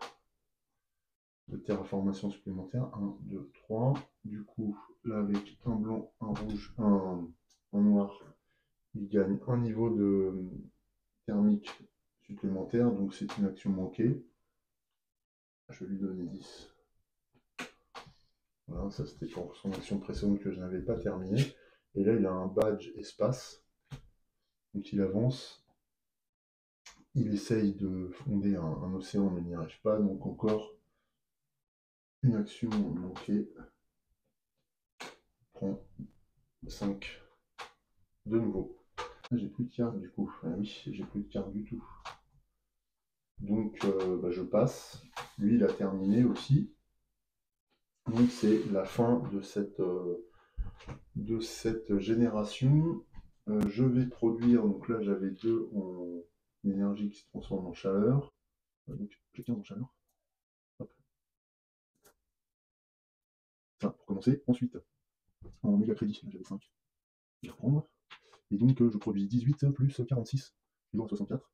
de terraformation supplémentaire. 1, 2, 3. Du coup, là, avec un blanc, un rouge, un noir, il gagne un niveau de thermique supplémentaire. Donc, c'est une action manquée. Je vais lui donner 10. Voilà, ça c'était pour son action précédente que je n'avais pas terminée. Et là, il a un badge espace. Donc, il avance. Il essaye de fonder un océan, mais il n'y arrive pas. Donc, encore une action manquée. Prend 5 de nouveau. J'ai plus de cartes du coup. Ah oui, j'ai plus de cartes du tout. Donc, je passe. Lui, il a terminé aussi. Donc, c'est la fin de cette génération. Je vais produire, donc là j'avais 2 en énergie qui se transforme en chaleur. Donc j'ai 15 en chaleur. Hop. Ça, pour commencer. Ensuite, en méga crédit, là j'avais 5. Je vais reprendre. Et donc je produis 18 plus 46, toujours à 64.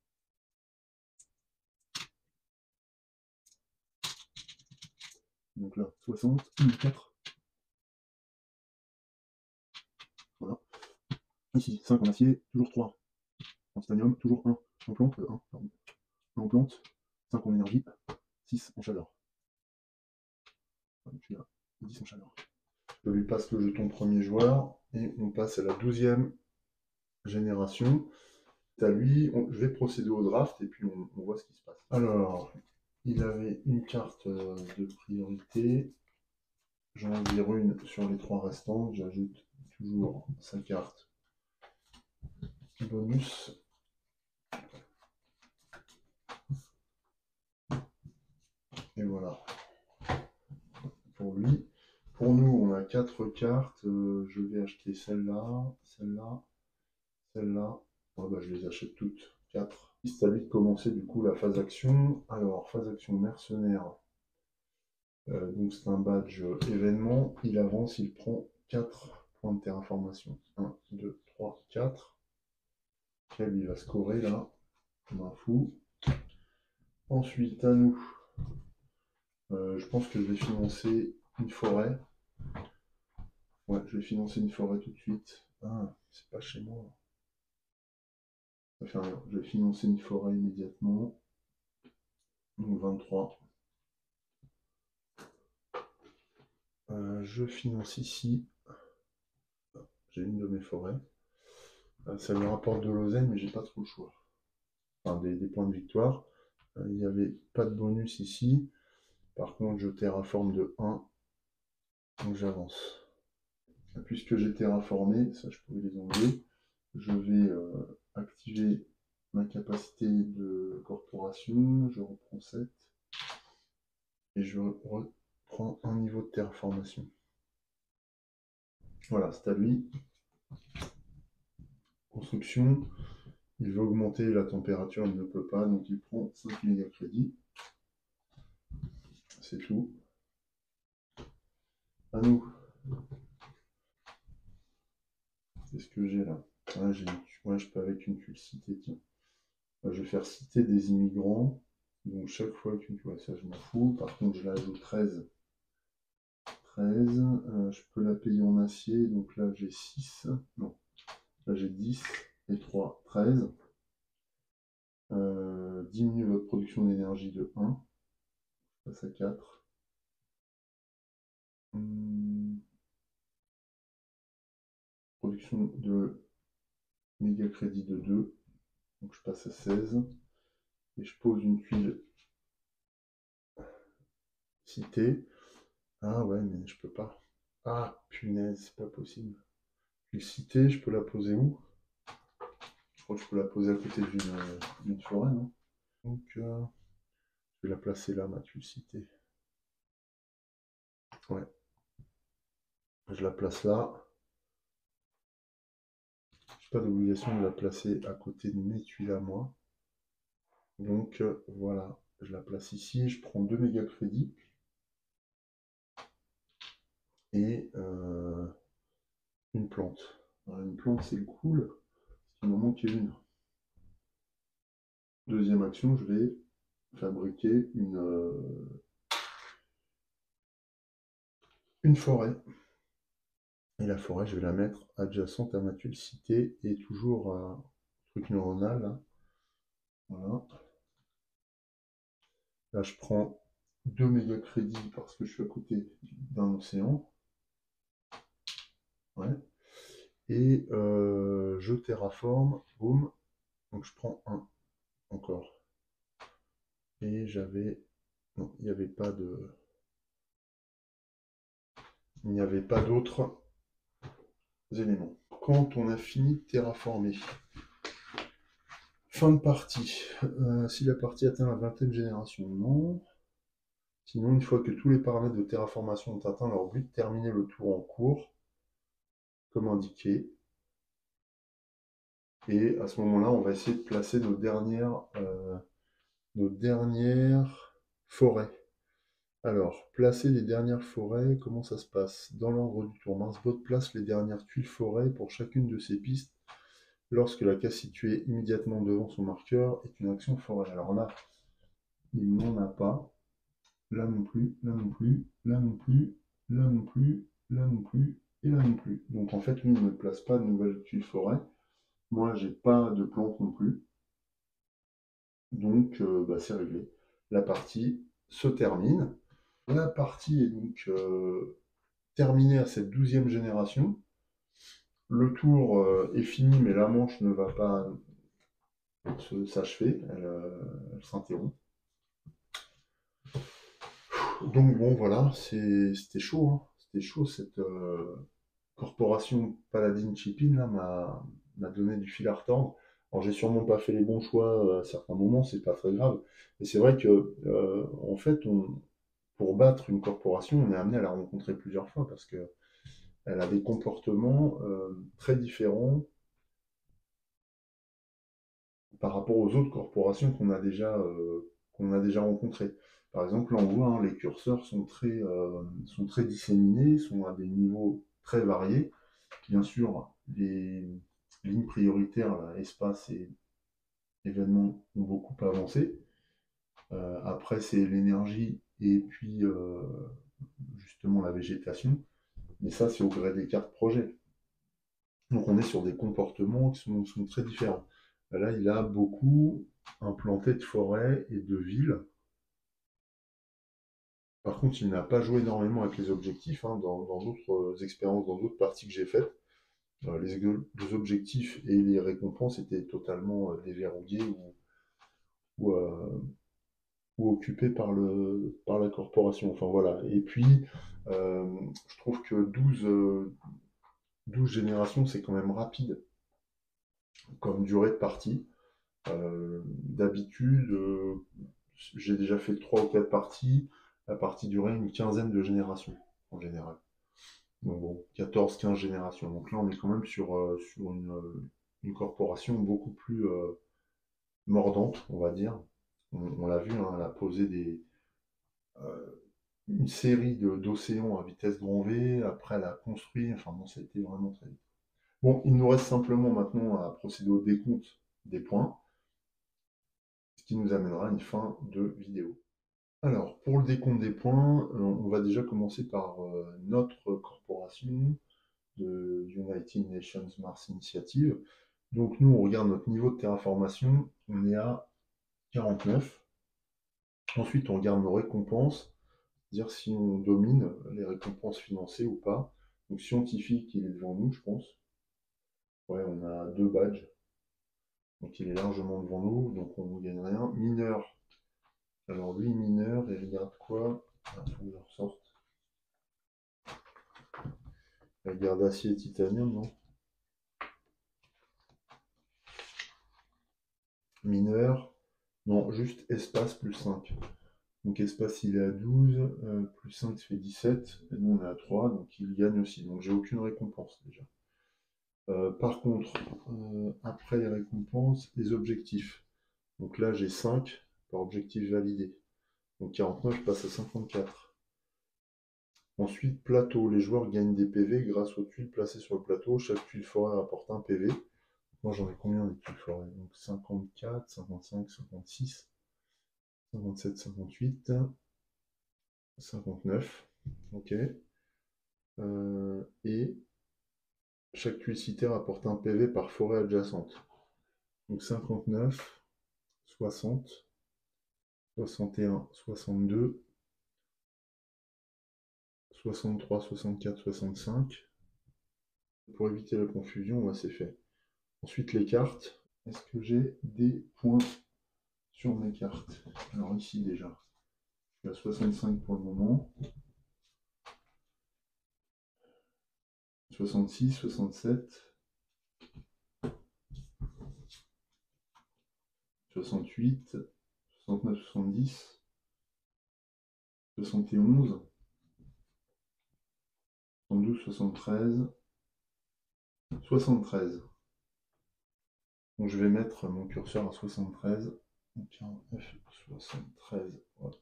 Donc là, 60, 4. Voilà. Ici, 5 en acier, toujours 3 en titanium, toujours 1 en plante, 1, pardon. 1 en plante, 5 en énergie, 6 en chaleur. Donc là, 10 en chaleur. Je lui passe le jeton premier joueur et on passe à la 12e génération. À lui, je vais procéder au draft et puis on voit ce qui se passe. Alors, il avait une carte de priorité. J'en vire une sur les 3 restantes. J'ajoute toujours sa carte bonus. Et voilà. Pour lui. Pour nous, on a 4 cartes. Je vais acheter celle-là, celle-là, celle-là. Ouais, je les achète toutes. 4. C'est à lui de commencer du coup la phase action. Alors, phase action mercenaire. Donc c'est un badge événement. Il avance, il prend 4 points de terraformation. 1, 2, 3, 4. Quel il va scorer là, comme un fou. Ensuite, à nous. Je pense que je vais financer une forêt. Ouais, je vais financer une forêt tout de suite. Ah, c'est pas chez moi. Ça fait rien. Je vais financer une forêt immédiatement. Donc 23. Je finance ici. J'ai une de mes forêts. Ça me rapporte de l'oseille, mais j'ai pas trop le choix. Enfin, des points de victoire. Il n'y avait pas de bonus ici. Par contre, je terraforme de 1. Donc j'avance. Puisque j'ai terraformé, ça je pouvais les enlever, je vais activer ma capacité de corporation. Je reprends 7. Et je reprends un niveau de terraformation. Voilà, c'est à lui. Construction. Il veut augmenter la température, il ne peut pas, donc il prend 5 méga crédits. C'est tout. À nous. Qu'est-ce que j'ai là? Je peux avec une tuile citer, tiens. Je vais faire citer des immigrants. Donc chaque fois qu'une tuile, ça je m'en fous. Par contre, je l'ajoute 13. 13. Je peux la payer en acier. Donc là, j'ai 6. Non. Là, j'ai 10 et 3. 13. Diminue votre production d'énergie de 1. Je passe à 4. Production de méga crédit de 2. Donc je passe à 16. Et je pose une tuile citée. Ah ouais, mais je peux pas. Ah, punaise, c'est pas possible. Tuile citée, je peux la poser où? Je crois que je peux la poser à côté d'une forêt, non? Donc, je vais la placer là, ma tuile citée. Ouais. Je la place là. J'ai pas d'obligation de la placer à côté de mes tuiles à moi. Donc, voilà. Je la place ici. Je prends 2 méga crédits. Et une plante. Alors, une plante, c'est cool. Il m'en manque une. Deuxième action, je vais fabriquer une forêt. Et la forêt, je vais la mettre adjacente à ma tuile citée et toujours un truc neuronal. Là. Voilà. Là, je prends 2 méga crédits parce que je suis à côté d'un océan. Ouais. Et je terraforme. Boum. Donc je prends un encore. Et j'avais... Non, il n'y avait pas de... Il n'y avait pas d'autres éléments. Quand on a fini de terraformer, fin de partie. Si la partie atteint la 20e génération, non. Sinon, une fois que tous les paramètres de terraformation ont atteint leur but, terminer le tour en cours, comme indiqué. Et à ce moment-là, on va essayer de placer nos dernières forêts. Alors, placer les dernières forêts, comment ça se passe? Dans l'ordre du tour, Marsbot place les dernières tuiles forêts pour chacune de ses pistes lorsque la case située immédiatement devant son marqueur est une action forêt. Alors là, il n'en a pas. Là non plus, là non plus, là non plus, là non plus, là non plus, et là non plus. Donc en fait, lui, il ne place pas de nouvelles tuiles forêt. Moi, j'ai pas de plantes non plus. Donc, c'est réglé. La partie se termine. La partie est donc terminée à cette 12e génération. Le tour est fini, mais la manche ne va pas s'achever. Elle s'interrompt. Donc bon, voilà, c'était chaud. Hein. C'était chaud cette corporation Paladin Chipin là m'a donné du fil à retordre. Alors j'ai sûrement pas fait les bons choix à certains moments, c'est pas très grave. Mais c'est vrai que en fait, pour battre une corporation, on est amené à la rencontrer plusieurs fois parce que elle a des comportements très différents par rapport aux autres corporations qu'on a déjà rencontrées. Par exemple, là on voit, hein, les curseurs sont très disséminés, sont à des niveaux très variés. Bien sûr, les lignes prioritaires, là, espace et événements, ont beaucoup avancé. Après, c'est l'énergie et puis justement la végétation. Mais ça, c'est au gré des cartes projet. Donc on est sur des comportements qui sont très différents. Là, il a beaucoup implanté de forêts et de villes. Par contre, il n'a pas joué énormément avec les objectifs, hein, dans d'autres expériences, dans d'autres parties que j'ai faites. Les objectifs et les récompenses étaient totalement déverrouillés ou, euh, ou occupés par la corporation. Enfin voilà. Et puis, je trouve que 12 générations, c'est quand même rapide comme durée de partie. D'habitude, j'ai déjà fait 3 ou 4 parties. La partie durait une quinzaine de générations en général. Donc bon, 14-15 générations. Donc là, on est quand même sur une corporation beaucoup plus mordante, on va dire. On l'a vu, hein, elle a posé une série d'océans à vitesse grand V. Après, elle a construit. Enfin bon, ça a été vraiment très vite. Bon, il nous reste simplement maintenant à procéder au décompte des points, ce qui nous amènera à une fin de vidéo. Alors, pour le décompte des points, on va déjà commencer par notre corporation de United Nations Mars Initiative. Donc nous, on regarde notre niveau de terraformation, on est à 49. Ensuite, on regarde nos récompenses, dire si on domine les récompenses financées ou pas. Donc scientifique, il est devant nous, je pense. Ouais, on a 2 badges. Donc il est largement devant nous, donc on ne gagne rien. Mineur, alors lui, mineur, il regarde quoi? Il faut que je ressorte. Il regarde acier et titanium, non? Mineur, non, juste espace plus 5. Donc espace il est à 12, plus 5 ça fait 17, et nous on est à 3, donc il gagne aussi. Donc j'ai aucune récompense déjà. Par contre, après les récompenses, les objectifs. Donc là j'ai 5 par objectif validé. Donc 49, je passe à 54. Ensuite, plateau. Les joueurs gagnent des PV grâce aux tuiles placées sur le plateau. Chaque tuile forêt rapporte un PV. Moi j'en ai combien des tuiles forêt? Donc 54, 55, 56, 57, 58, 59. Ok. Et chaque tuile citée rapporte un PV par forêt adjacente. Donc 59, 60, 61, 62, 63, 64, 65. Pour éviter la confusion, c'est fait. Ensuite, les cartes. Est-ce que j'ai des points sur mes cartes? Alors ici déjà, je suis à 65 pour le moment. 66, 67, 68, 69, 70, 71, 72, 73, 73. Donc je vais mettre mon curseur à 73. 49, 73. Voilà.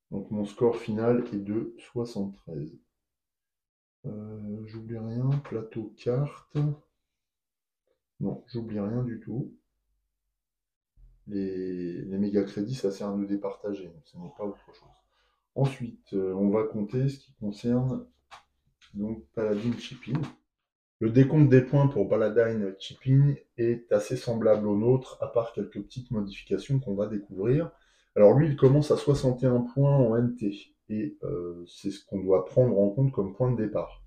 Donc mon score final est de 73. J'oublie rien. Plateau carte. Non, j'oublie rien du tout. Les méga crédits, ça sert à nous départager. Ce n'est pas autre chose. Ensuite, on va compter ce qui concerne donc Paladin Chipping. Le décompte des points pour Paladin Chipping est assez semblable au nôtre, à part quelques petites modifications qu'on va découvrir. Alors lui, il commence à 61 points en NT, et c'est ce qu'on doit prendre en compte comme point de départ.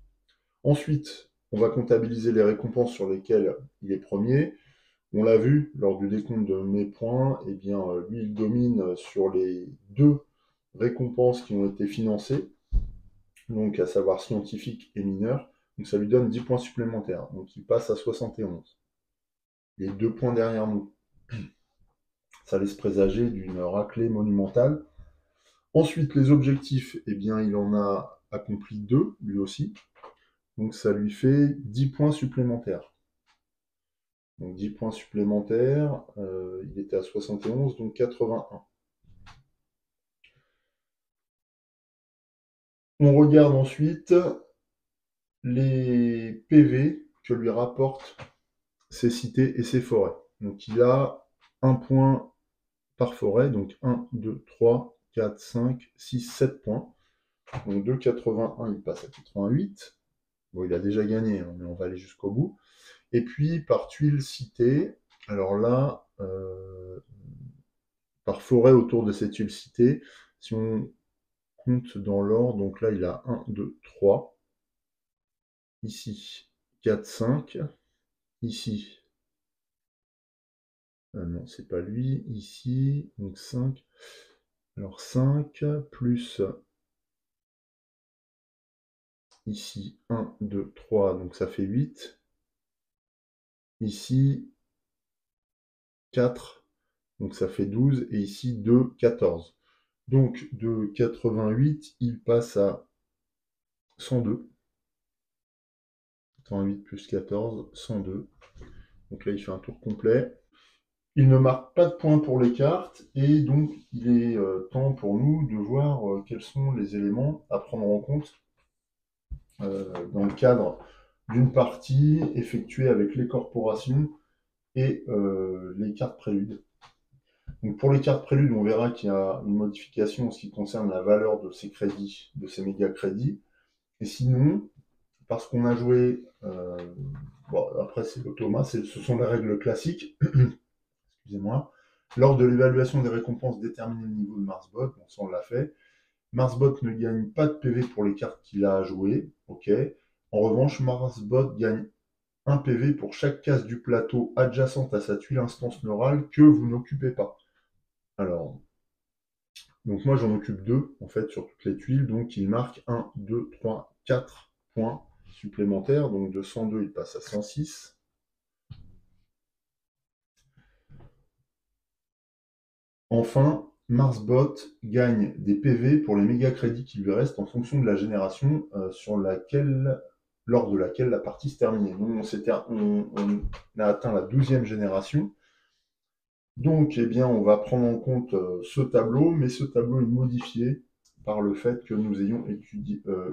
Ensuite, on va comptabiliser les récompenses sur lesquelles il est premier. On l'a vu lors du décompte de mes points, eh bien, lui, il domine sur les 2 récompenses qui ont été financées, donc à savoir scientifique et mineur. Donc ça lui donne 10 points supplémentaires. Donc il passe à 71. Les 2 points derrière nous. Ça laisse présager d'une raclée monumentale. Ensuite, les objectifs, eh bien, il en a accompli 2, lui aussi. Donc ça lui fait 10 points supplémentaires. Donc 10 points supplémentaires, il était à 71, donc 81. On regarde ensuite les PV que lui rapportent ses cités et ses forêts. Donc il a 1 point par forêt, donc 1, 2, 3, 4, 5, 6, 7 points. Donc de 81, il passe à 88. Bon, il a déjà gagné, hein, mais on va aller jusqu'au bout. Et puis par tuile citée, alors là, par forêt autour de cette tuile citée, si on compte dans l'ordre. Donc là, il a 1, 2, 3. Ici, 4, 5. Ici, non, c'est pas lui. Ici, donc 5. Alors 5 plus ici 1, 2, 3, donc ça fait 8. Ici 4, donc ça fait 12. Et ici 2, 14. Donc de 88, il passe à 102. 88 plus 14, 102. Donc là, il fait un tour complet. Il ne marque pas de points pour les cartes, et donc il est temps pour nous de voir quels sont les éléments à prendre en compte dans le cadre d'une partie effectuée avec les corporations et les cartes préludes. Donc pour les cartes préludes, on verra qu'il y a une modification en ce qui concerne la valeur de ces crédits, de ces méga crédits. Et sinon, parce qu'on a joué, bon, après c'est l'automat, ce sont les règles classiques, excusez-moi. Lors de l'évaluation des récompenses, déterminer le niveau de Marsbot, bon, ça on l'a fait. Marsbot ne gagne pas de PV pour les cartes qu'il a à jouer, ok. En revanche, Marsbot gagne 1 PV pour chaque case du plateau adjacente à sa tuile instance neurale que vous n'occupez pas. Alors, donc moi j'en occupe 2 en fait sur toutes les tuiles, donc il marque 1, 2, 3, 4 points supplémentaires, donc de 102 il passe à 106. Enfin, Marsbot gagne des PV pour les méga crédits qui lui restent en fonction de la génération lors de laquelle la partie se terminait. Nous, on a atteint la 12e génération. Donc, eh bien, on va prendre en compte ce tableau, mais ce tableau est modifié par le fait que nous ayons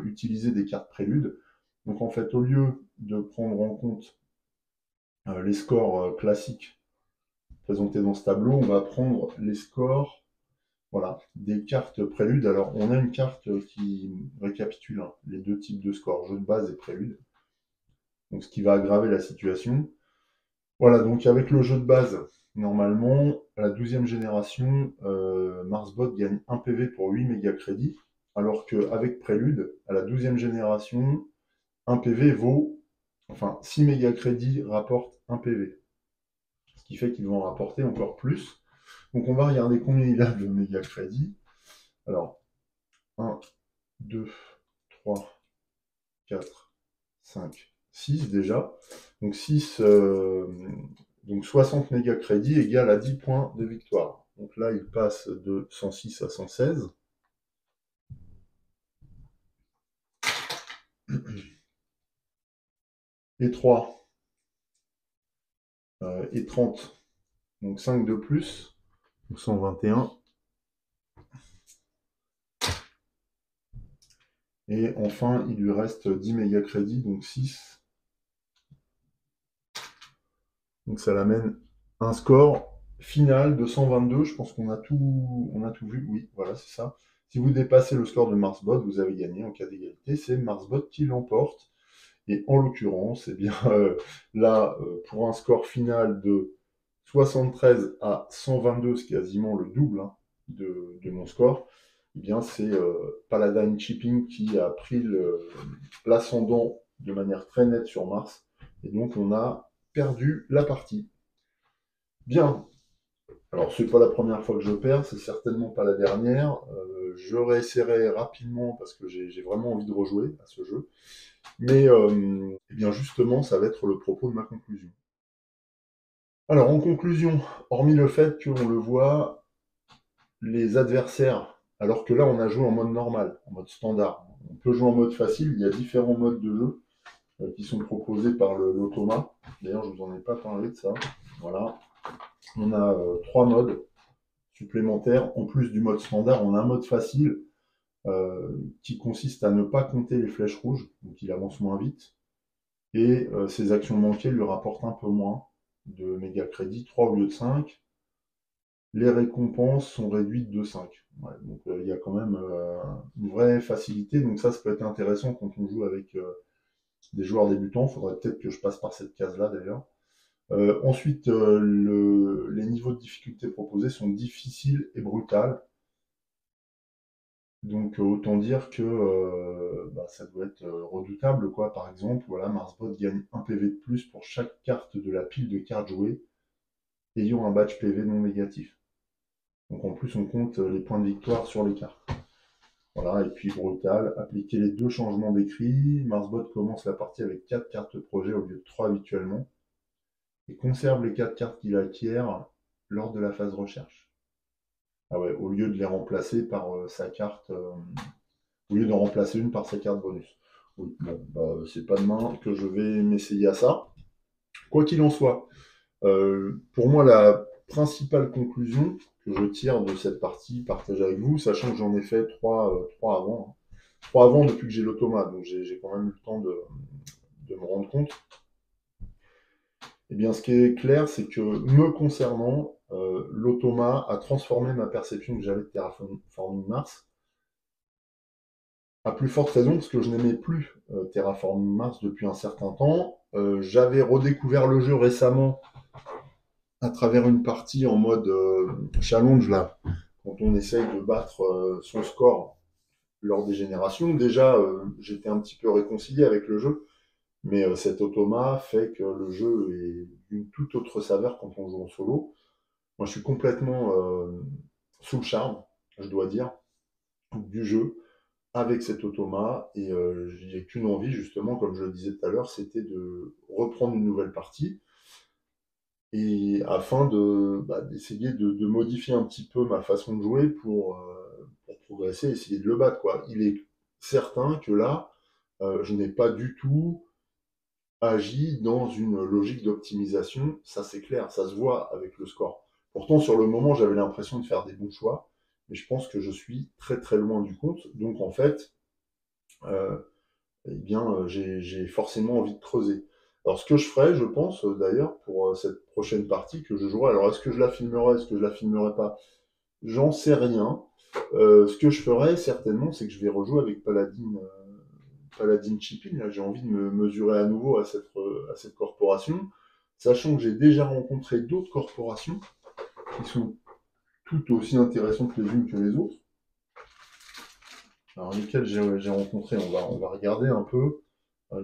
utilisé des cartes préludes. Donc, en fait, au lieu de prendre en compte les scores classiques présentés dans ce tableau, on va prendre les scores, voilà, des cartes préludes. Alors, on a une carte qui récapitule les deux types de scores, jeu de base et prélude. Donc, ce qui va aggraver la situation. Voilà, donc avec le jeu de base, normalement, à la 12e génération, Marsbot gagne 1 PV pour 8 méga crédits, alors qu'avec Prélude, à la 12e génération, 1 PV vaut, enfin, 6 méga crédits rapportent 1 PV. Ce qui fait qu'ils vont en rapporter encore plus. Donc on va regarder combien il a de méga crédits. Alors, 1, 2, 3, 4, 5, 6 déjà. Donc 6, donc 60 méga crédits égale à 10 points de victoire. Donc là, il passe de 106 à 116. Et 3 et 30. Donc 5 de plus. Donc 121. Et enfin, il lui reste 10 méga crédits, donc 6. Donc ça l'amène à un score final de 122. Je pense qu'on a tout vu. Oui, voilà, c'est ça. Si vous dépassez le score de Marsbot, vous avez gagné en cas d'égalité. C'est Marsbot qui l'emporte. Et en l'occurrence, eh bien, là, pour un score final de 73 à 122, c'est quasiment le double de mon score, eh bien, c'est Paladin Chipping qui a pris l'ascendant de manière très nette sur Mars. Et donc, on a perdu la partie. Bien. Alors, c'est pas la première fois que je perds, c'est certainement pas la dernière. Je réessayerai rapidement parce que j'ai vraiment envie de rejouer à ce jeu. Mais eh bien justement, ça va être le propos de ma conclusion. Alors en conclusion, hormis le fait qu'on le voit, les adversaires, alors que là on a joué en mode normal, en mode standard. On peut jouer en mode facile, il y a différents modes de jeu qui sont proposés par l'automat. D'ailleurs, je vous en ai pas parlé de ça. Voilà. On a 3 modes supplémentaires. En plus du mode standard, on a un mode facile qui consiste à ne pas compter les flèches rouges, donc il avance moins vite. Et ses actions manquées lui rapportent un peu moins de méga crédits, 3 au lieu de 5. Les récompenses sont réduites de 5. Ouais, donc il y a quand même une vraie facilité. Donc ça peut être intéressant quand on joue avec des joueurs débutants. Il faudrait peut-être que je passe par cette case-là d'ailleurs. Ensuite, les niveaux de difficulté proposés sont difficiles et brutales. Donc autant dire que ça doit être redoutable, quoi. Par exemple, voilà, Marsbot gagne 1 PV de plus pour chaque carte de la pile de cartes jouées ayant un badge PV non négatif. Donc en plus, on compte les points de victoire sur les cartes. Voilà, et puis brutal, appliquer les 2 changements d'écrit. Marsbot commence la partie avec 4 cartes projet au lieu de 3 habituellement, et conserve les 4 cartes qu'il acquiert lors de la phase recherche. Ah ouais, au lieu de les remplacer par sa carte, au lieu d'en remplacer une par sa carte bonus. Oui, bon, c'est pas demain que je vais m'essayer à ça. Quoi qu'il en soit, pour moi, la principale conclusion que je tire de cette partie partagée avec vous, sachant que j'en ai fait 3 avant, hein. 3 avant depuis que j'ai l'automa, donc j'ai quand même eu le temps de me rendre compte. Eh bien, ce qui est clair, c'est que me concernant, l'automa a transformé ma perception que j'avais de Terraforming Mars. À plus forte raison, parce que je n'aimais plus Terraforming Mars depuis un certain temps. J'avais redécouvert le jeu récemment à travers une partie en mode challenge, là, quand on essaye de battre son score lors des générations. Déjà, j'étais un petit peu réconcilié avec le jeu, mais cet automa fait que le jeu est d'une toute autre saveur quand on joue en solo. Moi, je suis complètement sous le charme, je dois dire, du jeu avec cet automa, et j'ai qu'une envie, justement, comme je le disais tout à l'heure, c'était de reprendre une nouvelle partie, et afin d'essayer de modifier un petit peu ma façon de jouer pour progresser, essayer de le battre, quoi. Il est certain que là, je n'ai pas du tout agi dans une logique d'optimisation, ça c'est clair, ça se voit avec le score. Pourtant, sur le moment, j'avais l'impression de faire des bons choix, mais je pense que je suis très très loin du compte. Donc en fait, euh, j'ai forcément envie de creuser. Alors, ce que je ferai, je pense, d'ailleurs, pour cette prochaine partie que je jouerai, alors est-ce que je la filmerai, est-ce que je la filmerai pas? J'en sais rien. Ce que je ferai, certainement, c'est que je vais rejouer avec Paladin Chipin. Là, j'ai envie de me mesurer à nouveau à cette corporation, sachant que j'ai déjà rencontré d'autres corporations qui sont toutes aussi intéressantes les unes que les autres. Alors, lesquelles j'ai rencontré, on va regarder un peu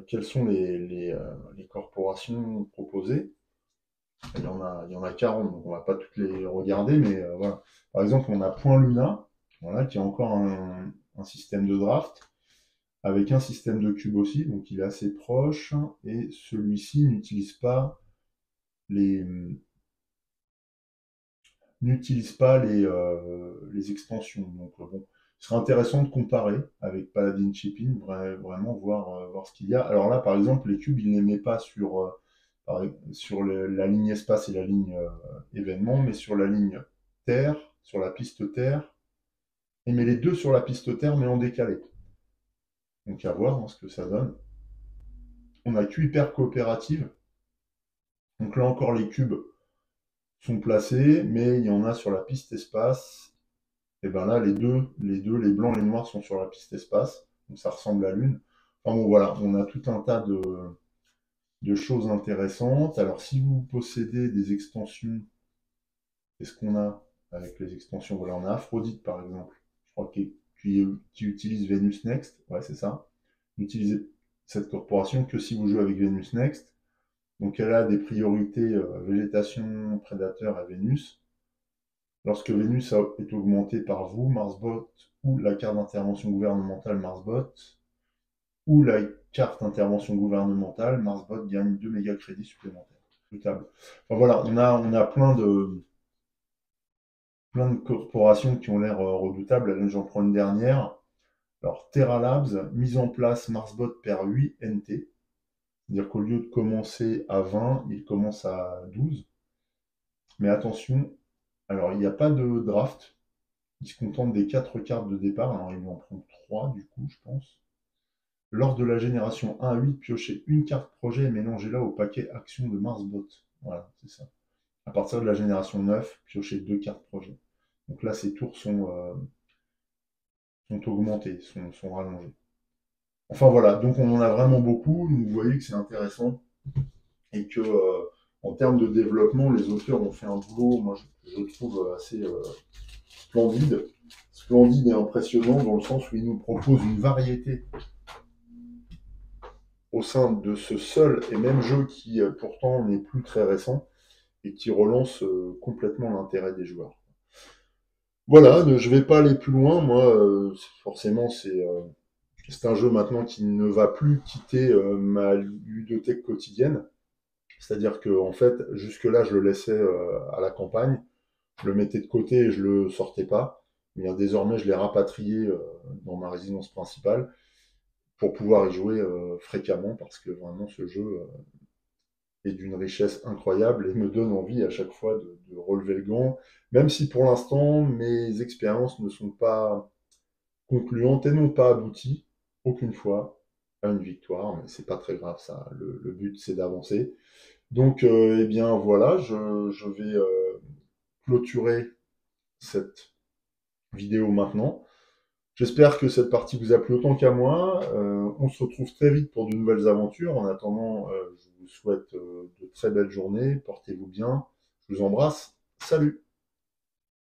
quelles sont les corporations proposées. Il y en a 40, donc on va pas toutes les regarder, mais voilà. Par exemple, on a Point Luna, voilà, qui a encore un système de draft, avec un système de cube aussi, donc il est assez proche, et celui-ci les, n'utilise pas les extensions. Donc bon, ce serait intéressant de comparer avec Paladin Shipping, vraiment voir ce qu'il y a. Alors là, par exemple, les cubes, il ne les met pas sur la ligne espace et la ligne événement, mais sur la ligne terre, sur la piste terre, et met les deux sur la piste terre, mais en décalé. Donc à voir, hein, ce que ça donne. On a Q hyper coopérative. Donc là encore, les cubes sont placés, mais il y en a sur la piste espace. Et bien là, les blancs et les noirs sont sur la piste espace. Donc ça ressemble à l'une. Enfin bon, voilà, on a tout un tas de choses intéressantes. Alors si vous possédez des extensions, qu'est-ce qu'on a avec les extensions? Voilà, on a Aphrodite par exemple. Je crois qui utilise Venus Next. Ouais, c'est ça. N'utilisez cette corporation que si vous jouez avec Venus Next. Donc elle a des priorités végétation, prédateur et Vénus. Lorsque Vénus est augmentée par vous, Marsbot, ou la carte d'intervention gouvernementale Marsbot, ou la carte intervention gouvernementale, Marsbot gagne 2 méga crédits supplémentaires. Enfin voilà, on a plein de corporations qui ont l'air redoutables. Là, j'en prends une dernière. Alors, Terra Labs, mise en place, Marsbot perd 8 NT. C'est-à-dire qu'au lieu de commencer à 20, il commence à 12. Mais attention, alors il n'y a pas de draft. Il se contente des 4 cartes de départ. Alors il va en prendre 3 du coup, je pense. Lors de la génération 1 à 8, piochez une carte projet et mélangez-la au paquet action de Marsbot. Voilà, c'est ça. À partir de la génération 9, piochez 2 cartes projet. Donc là, ces tours sont augmentés, sont rallongés. Enfin voilà, donc on en a vraiment beaucoup. Vous voyez que c'est intéressant et que en termes de développement, les auteurs ont fait un boulot, moi je trouve assez splendide. splendide et impressionnant dans le sens où il nous propose une variété au sein de ce seul et même jeu qui pourtant n'est plus très récent et qui relance complètement l'intérêt des joueurs. Voilà, je vais pas aller plus loin. Moi, forcément, c'est un jeu maintenant qui ne va plus quitter ma ludothèque quotidienne. C'est-à-dire que en fait, jusque-là, je le laissais à la campagne, je le mettais de côté et je le sortais pas. Mais désormais, je l'ai rapatrié dans ma résidence principale pour pouvoir y jouer fréquemment parce que vraiment ce jeu est d'une richesse incroyable et me donne envie à chaque fois de relever le gant, même si pour l'instant mes expériences ne sont pas concluantes et n'ont pas abouti aucune fois à une victoire, mais c'est pas très grave ça. Le but c'est d'avancer. Donc eh bien voilà, je vais clôturer cette vidéo maintenant. J'espère que cette partie vous a plu autant qu'à moi. On se retrouve très vite pour de nouvelles aventures. En attendant, je vous souhaite de très belles journées. Portez-vous bien. Je vous embrasse. Salut!